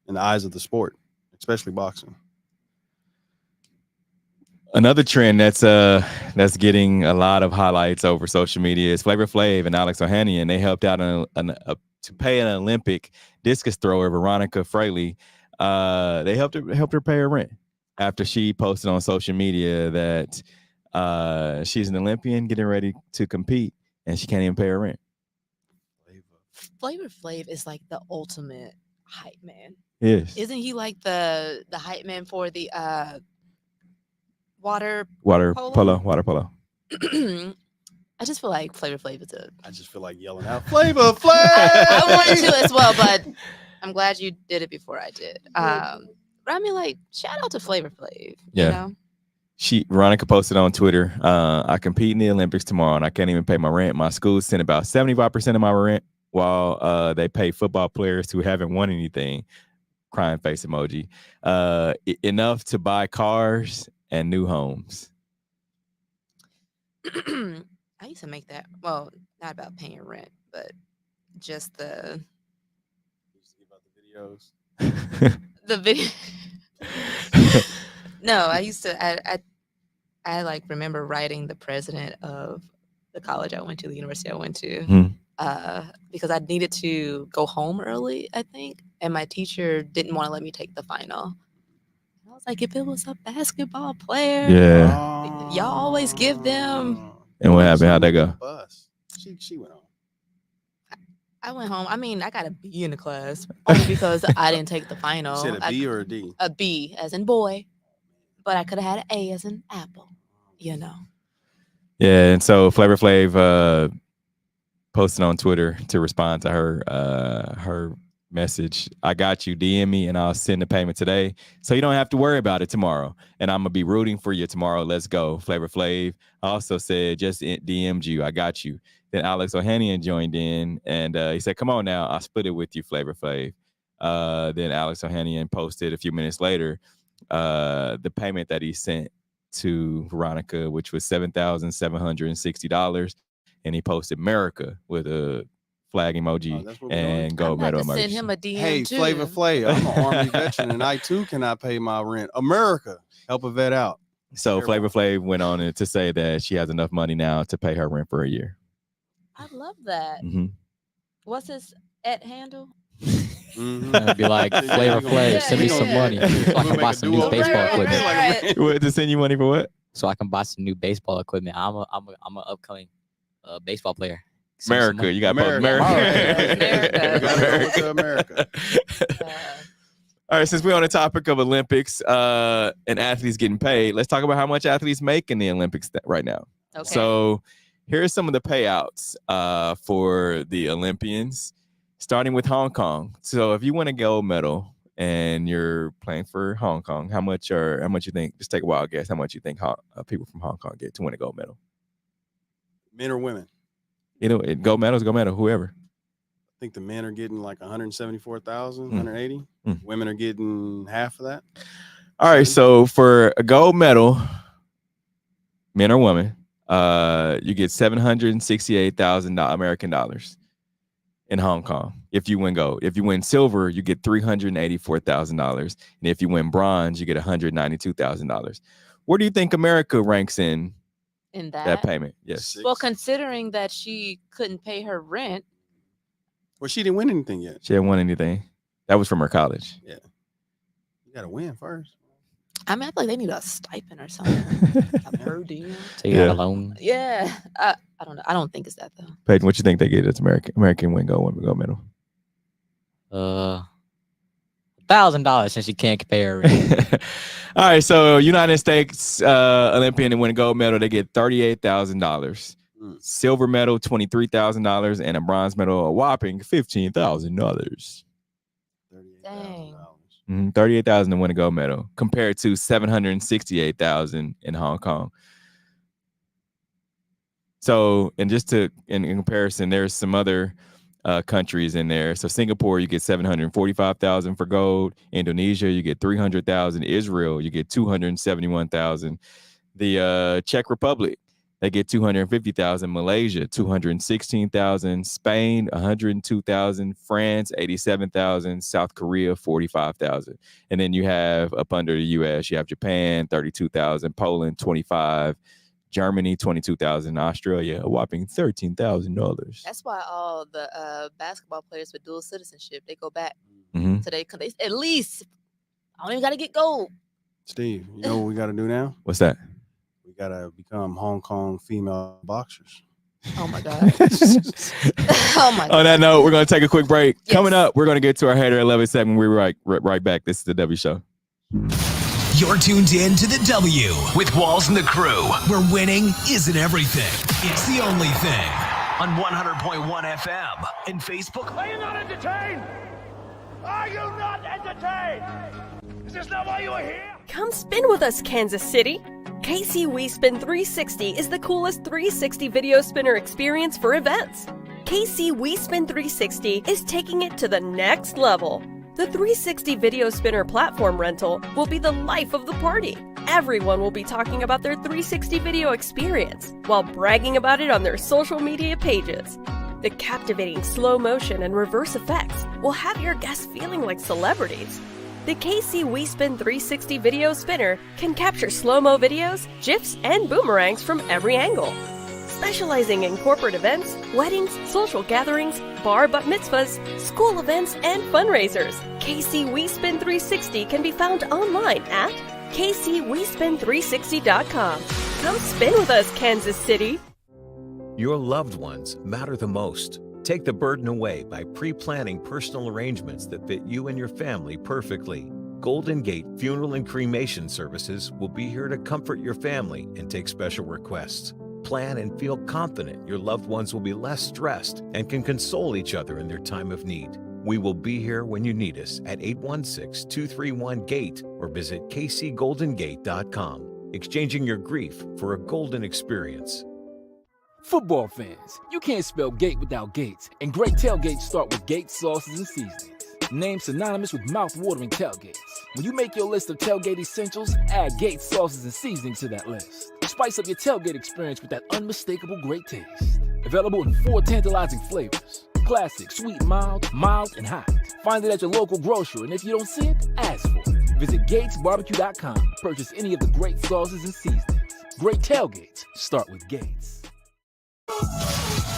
in the eyes of the sport, especially boxing. Another trend that's getting a lot of highlights over social media is Flav and Alexis Ohanian. They helped out to pay an Olympic discus thrower, Veronica Fraley. They helped her pay her rent after she posted on social media that she's an Olympian getting ready to compete, and she can't even pay her rent. Flavor Flav is like the ultimate hype man. Yes. Isn't he like the hype man for the water polo? I just feel like Flavor Flav is I just feel like yelling out, Flavor Flav! I wanted to as well, but I'm glad you did it before I did. But I mean, like, shout out to Flavor Flav. Yeah. Veronica posted on Twitter, I compete in the Olympics tomorrow and I can't even pay my rent. My school sent about 75% of my rent while they pay football players who haven't won anything. Crying face emoji. Enough to buy cars and new homes. I used to make that. Well, not about paying rent, but just the video. No, I used to. I like remember writing the president of the college I went to, the university I went to, because I needed to go home early, I think, and my teacher didn't want to let me take the final. I was like, if it was a basketball player, y'all always give them. And what happened? How'd that go? She went on. I went home. I mean, I got a B in the class only because I didn't take the final. You said a B or a D? A B as in boy, but I could have had an A as in apple. You know. Yeah, and so Flavor Flav posted on Twitter to respond to her message. I got you. DM me and I'll send the payment today, so you don't have to worry about it tomorrow. And I'm gonna be rooting for you tomorrow. Let's go, Flavor Flav. Also said just DM'd you. I got you. Then Alex Ohanian joined in and he said, "Come on now, I'll split it with you, Flavor Flav." Then Alex Ohanian posted a few minutes later the payment that he sent to Veronica, which was $7,760, and he posted America with a flag emoji and gold medal emoji. Send him a DM Hey, too. Flavor Flav, I'm an Army veteran, and I too cannot pay my rent. America, help a vet out. So Flavor Flav went on to say that she has enough money now to pay her rent for a year. I love that. Mm-hmm. What's his handle? I'd be like, Flavor Flav, send me some money so I can buy some new baseball equipment. What, to send you money for what? So I can buy some new baseball equipment. I'm an upcoming baseball player. America, you got America. America. All right, since we're on the topic of Olympics and athletes getting paid, let's talk about how much athletes make in the Olympics right now. Okay. So here's some of the payouts for the Olympians, starting with Hong Kong. So if you win a gold medal and you're playing for Hong Kong, how much you think? Just take a wild guess. How much you think people from Hong Kong get to win a gold medal? Men or women? You know, gold medal, whoever. I think the men are getting like 174,000, 180. Women are getting half of that. All right, so for a gold medal, men or women, you get $768,000 American dollars in Hong Kong if you win gold. If you win silver, you get $384,000, and if you win bronze, you get $192,000. Where do you think America ranks in that payment? Yes. Well, considering that she couldn't pay her rent. Well, she didn't win anything yet. She didn't win anything. That was from her college. Yeah. You got to win first. I mean, I feel like they need a stipend or something. A per diem. Take it out alone. Yeah. I don't know. I don't think it's that, though. Peyton, what you think they get as American win gold medal? $1,000 since you can't pay her rent. All right, so United States Olympian to win a gold medal, they get $38,000. Silver medal, $23,000, and a bronze medal, a whopping $15,000. Dang. $38,000 to win a gold medal, compared to $768,000 in Hong Kong. So, and just in comparison, there's some other countries in there. So Singapore, you get $745,000 for gold. Indonesia, you get $300,000. Israel, you get $271,000. The Czech Republic, they get $250,000. Malaysia, $216,000. Spain, $102,000. France, $87,000. South Korea, $45,000. And then you have up under the U.S., you have Japan, $32,000. Poland, $25,000. Germany, $22,000. Australia, a whopping $13,000. That's why all the basketball players with dual citizenship, they go back Mm-hmm. to they at least. I don't even got to get gold. Steve, you know what we got to do now? What's that? We got to become Hong Kong female boxers. Oh my God. Oh my God. On that note, we're going to take a quick break. Yes. Coming up, we're going to get to our Hater 11 segment. We'll be right back. This is the W Show. You're tuned in to the W with Walls and the Crew, where winning isn't everything. It's the only thing. On 100.1 FM and Facebook. Are you not entertained? Are you not entertained? Is this not why you are here? Come spin with us, Kansas City. KC WeSpin 360 is the coolest 360 video spinner experience for events. KC WeSpin 360 is taking it to the next level. The 360 video spinner platform rental will be the life of the party. Everyone will be talking about their 360 video experience while bragging about it on their social media pages. The captivating slow motion and reverse effects will have your guests feeling like celebrities. The KC WeSpin 360 video spinner can capture slow-mo videos, GIFs, and boomerangs from every angle. Specializing in corporate events, weddings, social gatherings, bar bat mitzvahs, school events, and fundraisers, KC WeSpin 360 can be found online at kcwespin360.com. Come spin with us, Kansas City. Your loved ones matter the most. Take the burden away by pre-planning personal arrangements that fit you and your family perfectly. Golden Gate Funeral and Cremation Services will be here to comfort your family and take special requests. Plan and feel confident your loved ones will be less stressed and can console each other in their time of need. We will be here when you need us at 816-231-GATE or visit kcgoldengate.com, exchanging your grief for a golden experience. Football fans, you can't spell gate without Gates, and great tailgates start with Gates sauces and seasonings. Named synonymous with mouth-watering tailgates. When you make your list of tailgate essentials, add Gates sauces and seasonings to that list. Spice up your tailgate experience with that unmistakable great taste. Available in 4 tantalizing flavors: classic, sweet, mild, and hot. Find it at your local grocer, and if you don't see it, ask for it. Visit GatesBarbecue.com to purchase any of the great sauces and seasonings. Great tailgates start with Gates.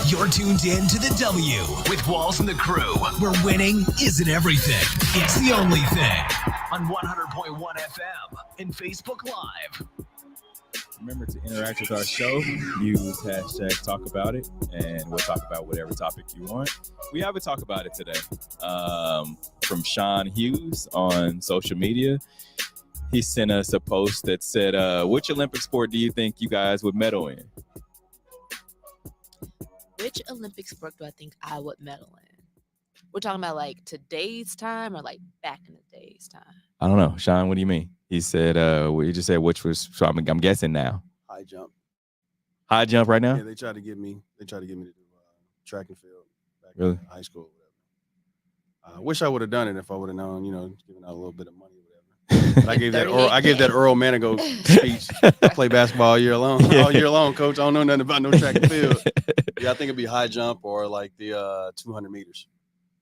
You're tuned in to the W with Walls and the Crew, where winning isn't everything. It's the only thing. On 100.1 FM and Facebook Live. Remember to interact with our show. Use hashtag talk about it, and we'll talk about whatever topic you want. We have a talk about it today from Sean Hughes on social media. He sent us a post that said, which Olympic sport do you think you guys would medal in? Which Olympic sport do I think I would medal in? We're talking about like today's time or like back in the day's time? I don't know. Sean, what do you mean? He said, he just said which was, so I'm guessing now. High jump. High jump right now? Yeah, they tried to get me to do track and field back in high school or whatever. I wish I would have done it if I would have known, giving out a little bit of money or whatever. But I gave that Earl Manigault speech. Play basketball all year long. All year long, coach. I don't know nothing about no track and field. Yeah, I think it'd be high jump or like the 200 meters.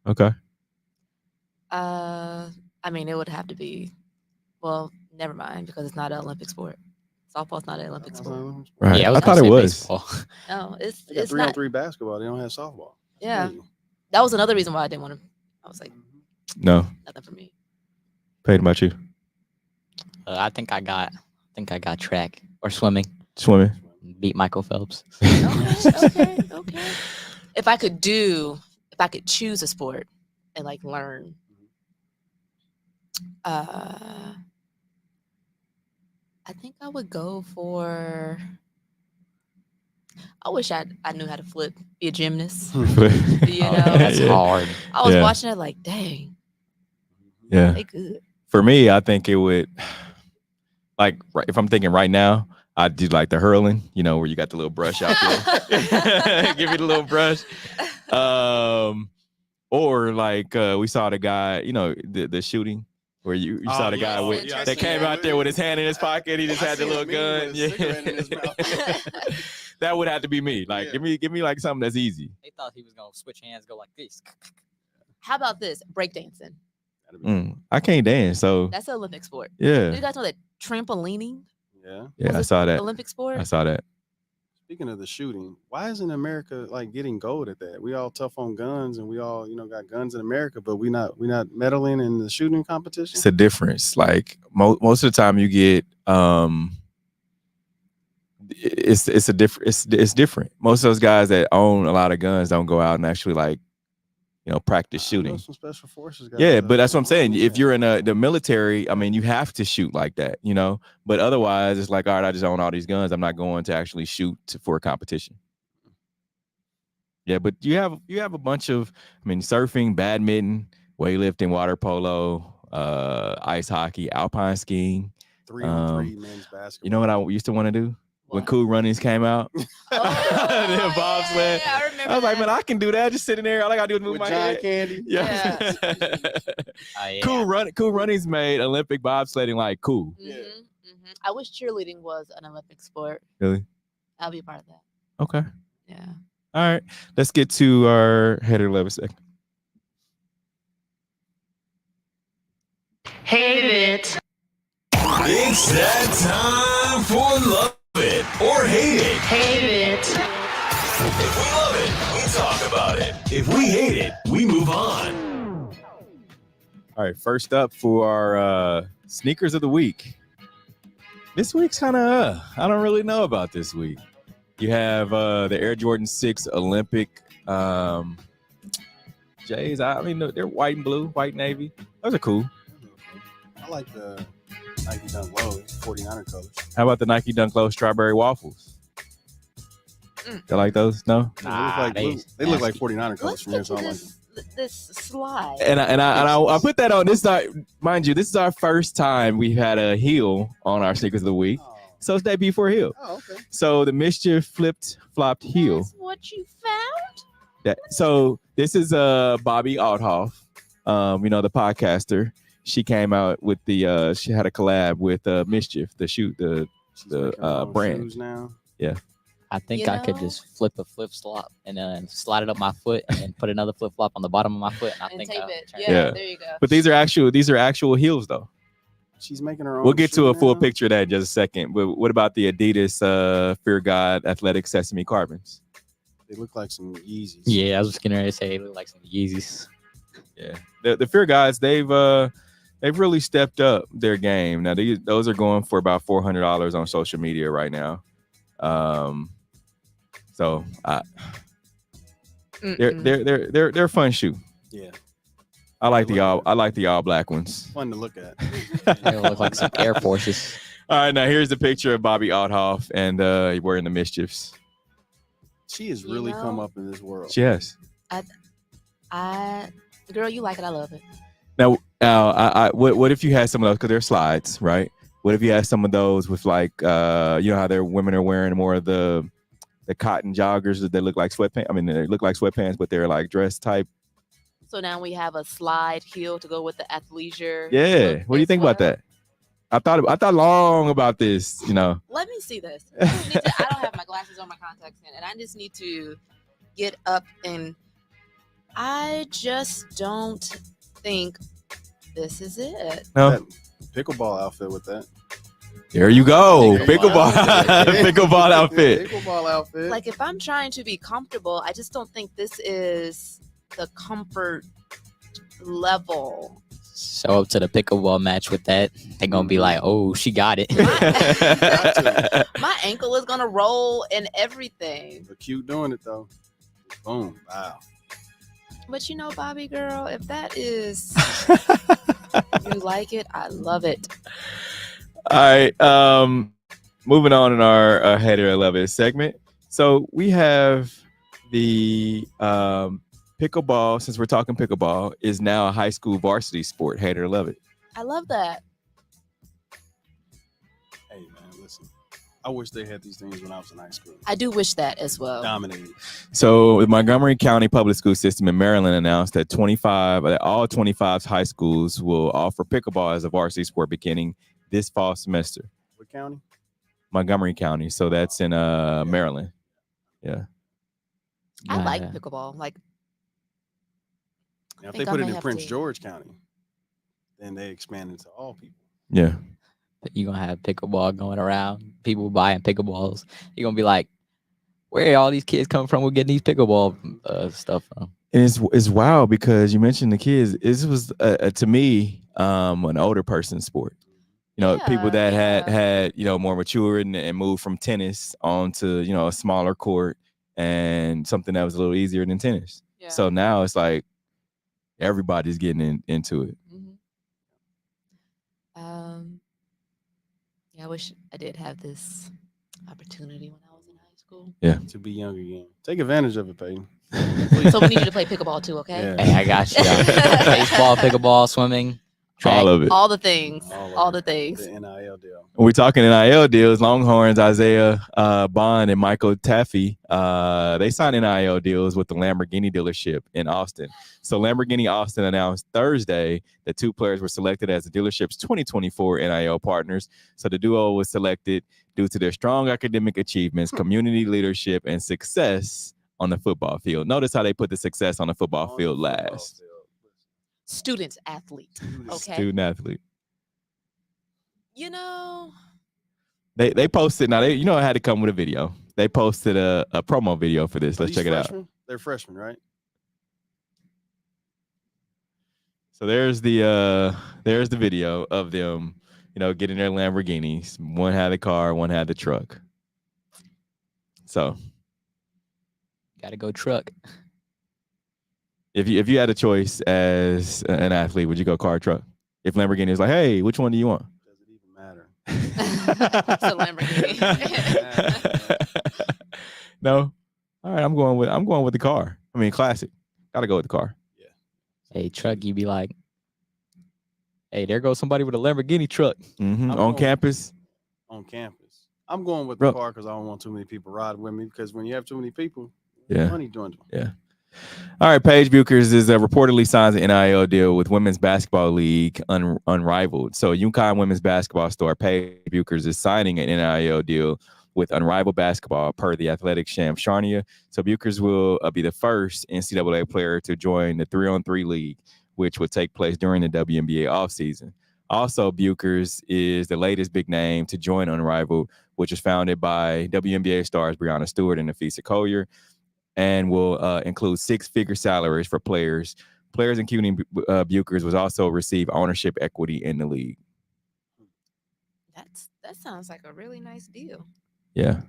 Okay. I mean, it would have to be, well, never mind, because it's not an Olympic sport. Softball's not an Olympic sport. Right. Yeah, I thought it was. No, it's 3-on-3 basketball. They don't have softball. Yeah. That was another reason why I didn't want to. I was like, no. Nothing for me. Peyton, about you? I think I got track or swimming. Swimming. Beat Michael Phelps. Okay. If I could choose a sport and like learn, I think I would go for. I wish I knew how to flip, be a gymnast. That's hard. I was watching it like, dang. Yeah. They good. For me, I think it would, like, if I'm thinking right now, I'd do like the hurling, where you got the little brush out there. Give me the little brush. Or like we saw the guy, the shooting where you saw the guy that came out there with his hand in his pocket. He just had the little gun. That would have to be me. Like, give me like something that's easy. They thought he was gonna switch hands, go like this. How about this? Breakdancing. I can't dance, so that's an Olympic sport. Yeah. Do you guys know that trampolining? Yeah, I saw that. Olympic sport. I saw that. Speaking of the shooting, why isn't America like getting gold at that? We all tough on guns and we all, got guns in America, but we not medaling in the shooting competition. It's a difference. Like most of the time you get it's different. Most of those guys that own a lot of guns don't go out and actually like practice shooting. Some special forces guys. Yeah, but that's what I'm saying. If you're in the military, I mean, you have to shoot like that, But otherwise, it's like, all right, I just own all these guns. I'm not going to actually shoot for a competition. Yeah, but you have a bunch of, surfing, badminton, weightlifting, water polo, ice hockey, alpine skiing. 3-on-3 men's basketball. You know what I used to want to do? When Cool Runnings came out, the bobsled. Yeah, I remember. I was like, man, I can do that. Just sitting there, all I gotta do is move with my John head. Candy. Yeah. Yeah. Cool Runnings made Olympic bobsledding like cool. I wish cheerleading was an Olympic sport. Really? I'll be a part of that. Okay. Yeah. All right. Let's get to our header 11 segment. Hate it. It's that time for Love It or Hate It. Hate it. If we love it, we talk about it. If we hate it, we move on. All right. First up for our sneakers of the week. This week's kind of, I don't really know about this week. You have the Air Jordan 6 Olympic Jays. I mean, they're white and blue, white navy. Those are cool. I like the Nike Dunk Lows, 49er colors. How about the Nike Dunk Low strawberry waffles? You like those? No. They look like 49er colors from here. So I like them. This slide. And I put that on this time. Mind you, this is our first time we've had a heel on our sneakers of the week. So it's debut for a heel. Oh, okay. So the Mischief flopped heel. That's what you found? So this is Bobby Althoff, the podcaster. She came out with she had a collab with Mischief, the brand. Now. Yeah. I think I could just flip a flip flop and then slide it up my foot and then put another flip flop on the bottom of my foot. And tape it. Yeah, there you go. But these are actual heels though. She's making her own. We'll get to a full now. picture of that in just a second. But what about the Adidas Fear God Athletic Sesame Carbons? They look like some Yeezys. Yeah, I was just getting ready to say they look like some Yeezys. Yeah, the Fear Gods, they've really stepped up their game. Now those are going for about $400 on social media right now. So they're a fun shoe. Yeah, I like the all black ones. Fun to look at. They look like some Air Forces. All right, now here's the picture of Bobby Althoff and wearing the Mischiefs. She has really come up in this world. She has. Girl, you like it. I love it. Now, what if you had some of those? Because they're slides, right? What if you had some of those with like, how their women are wearing more of the cotton joggers that they look like sweatpants. I mean, they look like sweatpants, but they're like dress type. So now we have a slide heel to go with the athleisure. Yeah. What do you think about that? I thought long about this, Let me see this. I don't have my glasses or my contacts in, and I just need to get up, and I just don't think this is it. No. That pickleball outfit with that. There you go. Pickleball outfit. Pickleball outfit. Like, if I'm trying to be comfortable, I just don't think this is the comfort level. Show up to the pickleball match with that. They're going to be like, oh, she got it. My ankle is going to roll and everything. But cute doing it, though. Boom. Wow. But Bobby girl, if that is, you like it, I love it. All right. Moving on in our Hate It or Love It segment. So we have the pickleball, since we're talking pickleball, is now a high school varsity sport. Hate it or love it. I love that. Hey, man, listen. I wish they had these things when I was in high school. I do wish that as well. Dominated. So the Montgomery County Public School System in Maryland announced that all 25 high schools will offer pickleball as a varsity sport beginning this fall semester. What county? Montgomery County. So that's in Maryland. Yeah. I like pickleball. Like, now, if they put it in Prince George County, then they expand it to all people. Yeah. You're going to have pickleball going around, people buying pickleballs. You're going to be like, where are all these kids coming from? We're getting these pickleball stuff from. And it's wild because you mentioned the kids. This was, to me, an older person's sport. People that had more mature and moved from tennis onto, a smaller court and something that was a little easier than tennis. Yeah. So now it's like everybody's getting into it. Mm-hmm. Yeah, I wish I did have this opportunity when I was in high school. Yeah. To be young again. Take advantage of it, Peyton. So we need you to play pickleball too, okay? Yeah. Hey, I got you. Baseball, pickleball, swimming. Track. All of it. All the things. All the things. The NIL deal. When we're talking NIL deals, Longhorns, Isaiah Bond and Michael Taffy, they signed NIL deals with the Lamborghini dealership in Austin. So Lamborghini Austin announced Thursday that two players were selected as the dealership's 2024 NIL partners. So the duo was selected due to their strong academic achievements, community leadership, and success on the football field. Notice how they put the success on the football field last. Student athlete. Okay. Student athlete. They posted, now it had to come with a video. They posted a promo video for this. Let's check it out. They're freshmen, right? So there's the video of them, getting their Lamborghinis. One had the car, one had the truck. So gotta go truck. If you had a choice as an athlete, would you go car or truck? If Lamborghini is like, hey, which one do you want? Does it even matter? It's a Lamborghini. No. All right, I'm going with the car. I mean, classic. Got to go with the car. Hey, truck, you be like, hey, there goes somebody with a Lamborghini truck. On campus. On campus. I'm going with the car because I don't want too many people riding with me, because when you have too many people, money dwindles. Yeah. All right, Paige Buchers is reportedly signs an NIL deal with Women's Basketball League Unrivaled. So UConn women's basketball star Paige Buchers is signing an NIL deal with Unrivaled Basketball per the Athletic Sham Charnia. So Buchers will be the first NCAA player to join the 3-on-3 league, which would take place during the WNBA offseason. Also, Buchers is the latest big name to join Unrivaled, which was founded by WNBA stars Breanna Stewart and Nafisa Collier, and will include 6-figure salaries for players. Players, including Buchers, was also receive ownership equity in the league. That sounds like a really nice deal. Yeah.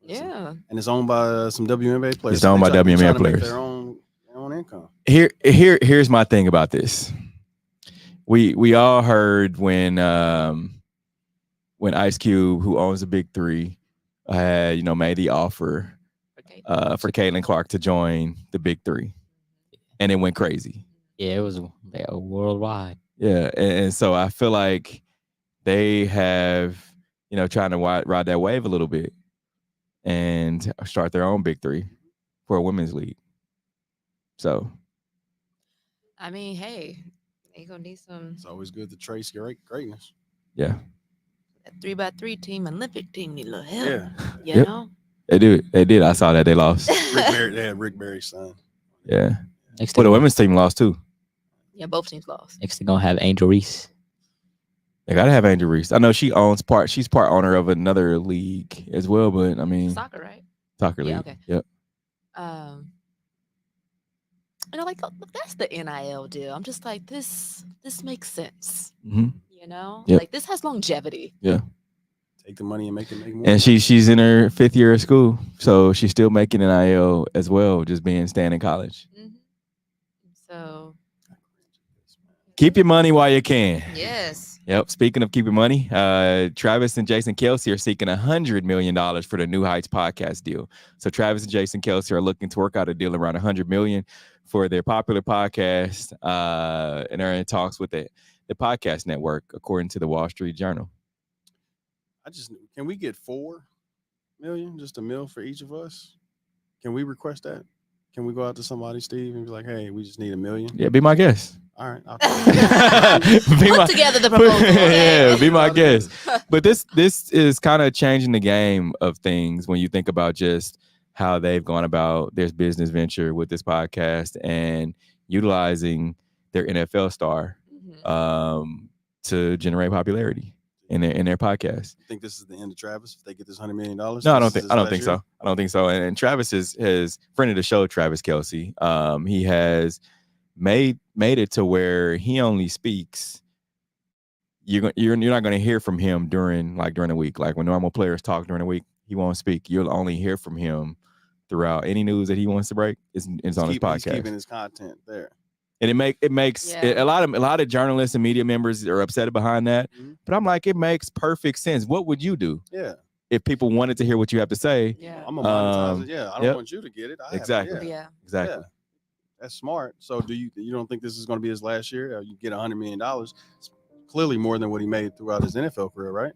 Yeah. And it's owned by some WNBA players. It's owned by WNBA players. Their own income. Here's my thing about this. We all heard when Ice Cube, who owns the Big Three, had made the offer for Caitlin Clark to join the Big Three, and it went crazy. Yeah, it was worldwide. Yeah, and so I feel like they have trying to ride that wave a little bit and start their own Big Three for a women's league. So, I mean, hey, they gonna need some. It's always good to trace greatness. Yeah. That 3x3 team, Olympic team, need a little help. Yeah. You know? They did. I saw that they lost. They had Rick Barry's son. Yeah. But the women's team lost too. Yeah, both teams lost. Next they're gonna have Angel Reese. They gotta have Angel Reese. I know she's part owner of another league as well, but I mean Soccer, right? Soccer league. Okay. Yep. Like look, that's the NIL deal. I'm just like, this makes sense. Mm-hmm. Like this has longevity. Yeah. Take the money and make more. And she's in her 5th year of school, so she's still making NIL as well, just staying in college. So keep your money while you can. Yes. Yep. Speaking of keeping money, Travis and Jason Kelce are seeking $100 million for the New Heights podcast deal. So Travis and Jason Kelce are looking to work out a deal around $100 million for their popular podcast, and are in talks with the podcast network, according to the Wall Street Journal. Can we get $4 million, just $1 million for each of us? Can we request that? Can we go out to somebody, Steve, and be like, hey, we just need $1 million? Yeah, be my guest. All right. Put together the proposal. Okay? Yeah, be my guest. But this is kind of changing the game of things when you think about just how they've gone about their business venture with this podcast and utilizing their NFL star to generate popularity in their podcast. You think this is the end of Travis if they get this $100 million? No, I don't think so. I don't think so. And Travis has friend of the show, Travis Kelce. He has made it to where he only speaks. You're not going to hear from him during the week. Like when normal players talk during the week, he won't speak. You'll only hear from him throughout any news that he wants to break. Is on his podcast. He's keeping his content there. And it makes a lot of journalists and media members are upset behind that. Mm-hmm. But I'm like, it makes perfect sense. What would you do? Yeah. If people wanted to hear what you have to say? Yeah. I'm gonna monetize it. Yeah. I don't want you to get it. Exactly. Yeah. That's smart. So you don't think this is going to be his last year? You get $100 million. It's clearly more than what he made throughout his NFL career, right?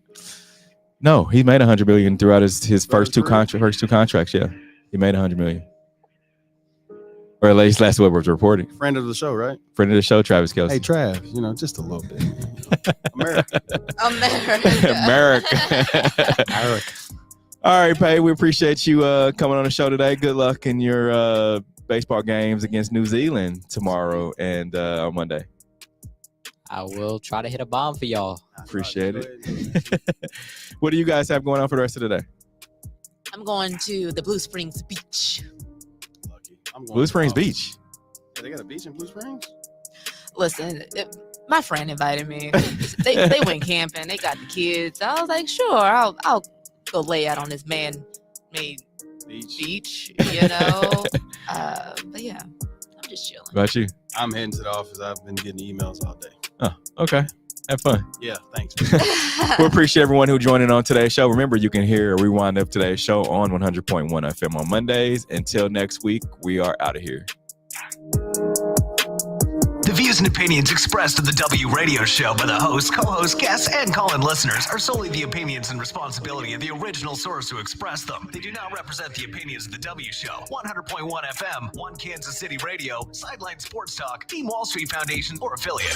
No, he made $100 million throughout his first two contracts. Yeah, he made $100 million. Or at least that's what was reported. Friend of the show, right? Friend of the show, Travis Kelce. Hey, Trav, just a little bit. America. All right, Pay, we appreciate you coming on the show today. Good luck in your baseball games against New Zealand tomorrow and on Monday. I will try to hit a bomb for y'all. Appreciate it. What do you guys have going on for the rest of the day? I'm going to the Blue Springs Beach. Blue Springs Beach. Yeah, they got a beach in Blue Springs? Listen, my friend invited me. They went camping. They got the kids. I was like, sure, I'll go lay out on this man-made beach, you know. But yeah, I'm just chilling. About you? I'm heading to the office. I've been getting emails all day. Oh, okay. Have fun. Yeah, thanks. We appreciate everyone who joined in on today's show. Remember, you can hear a rewind of today's show on 100.1 FM on Mondays. Until next week, we are out of here. The views and opinions expressed in the W Radio Show by the host, co-hosts, guests, and call-in listeners are solely the opinions and responsibility of the original source who expressed them. They do not represent the opinions of the W Show, 100.1 FM, One Kansas City Radio, Sideline Sports Talk, Team Wall Street Foundation, or affiliate.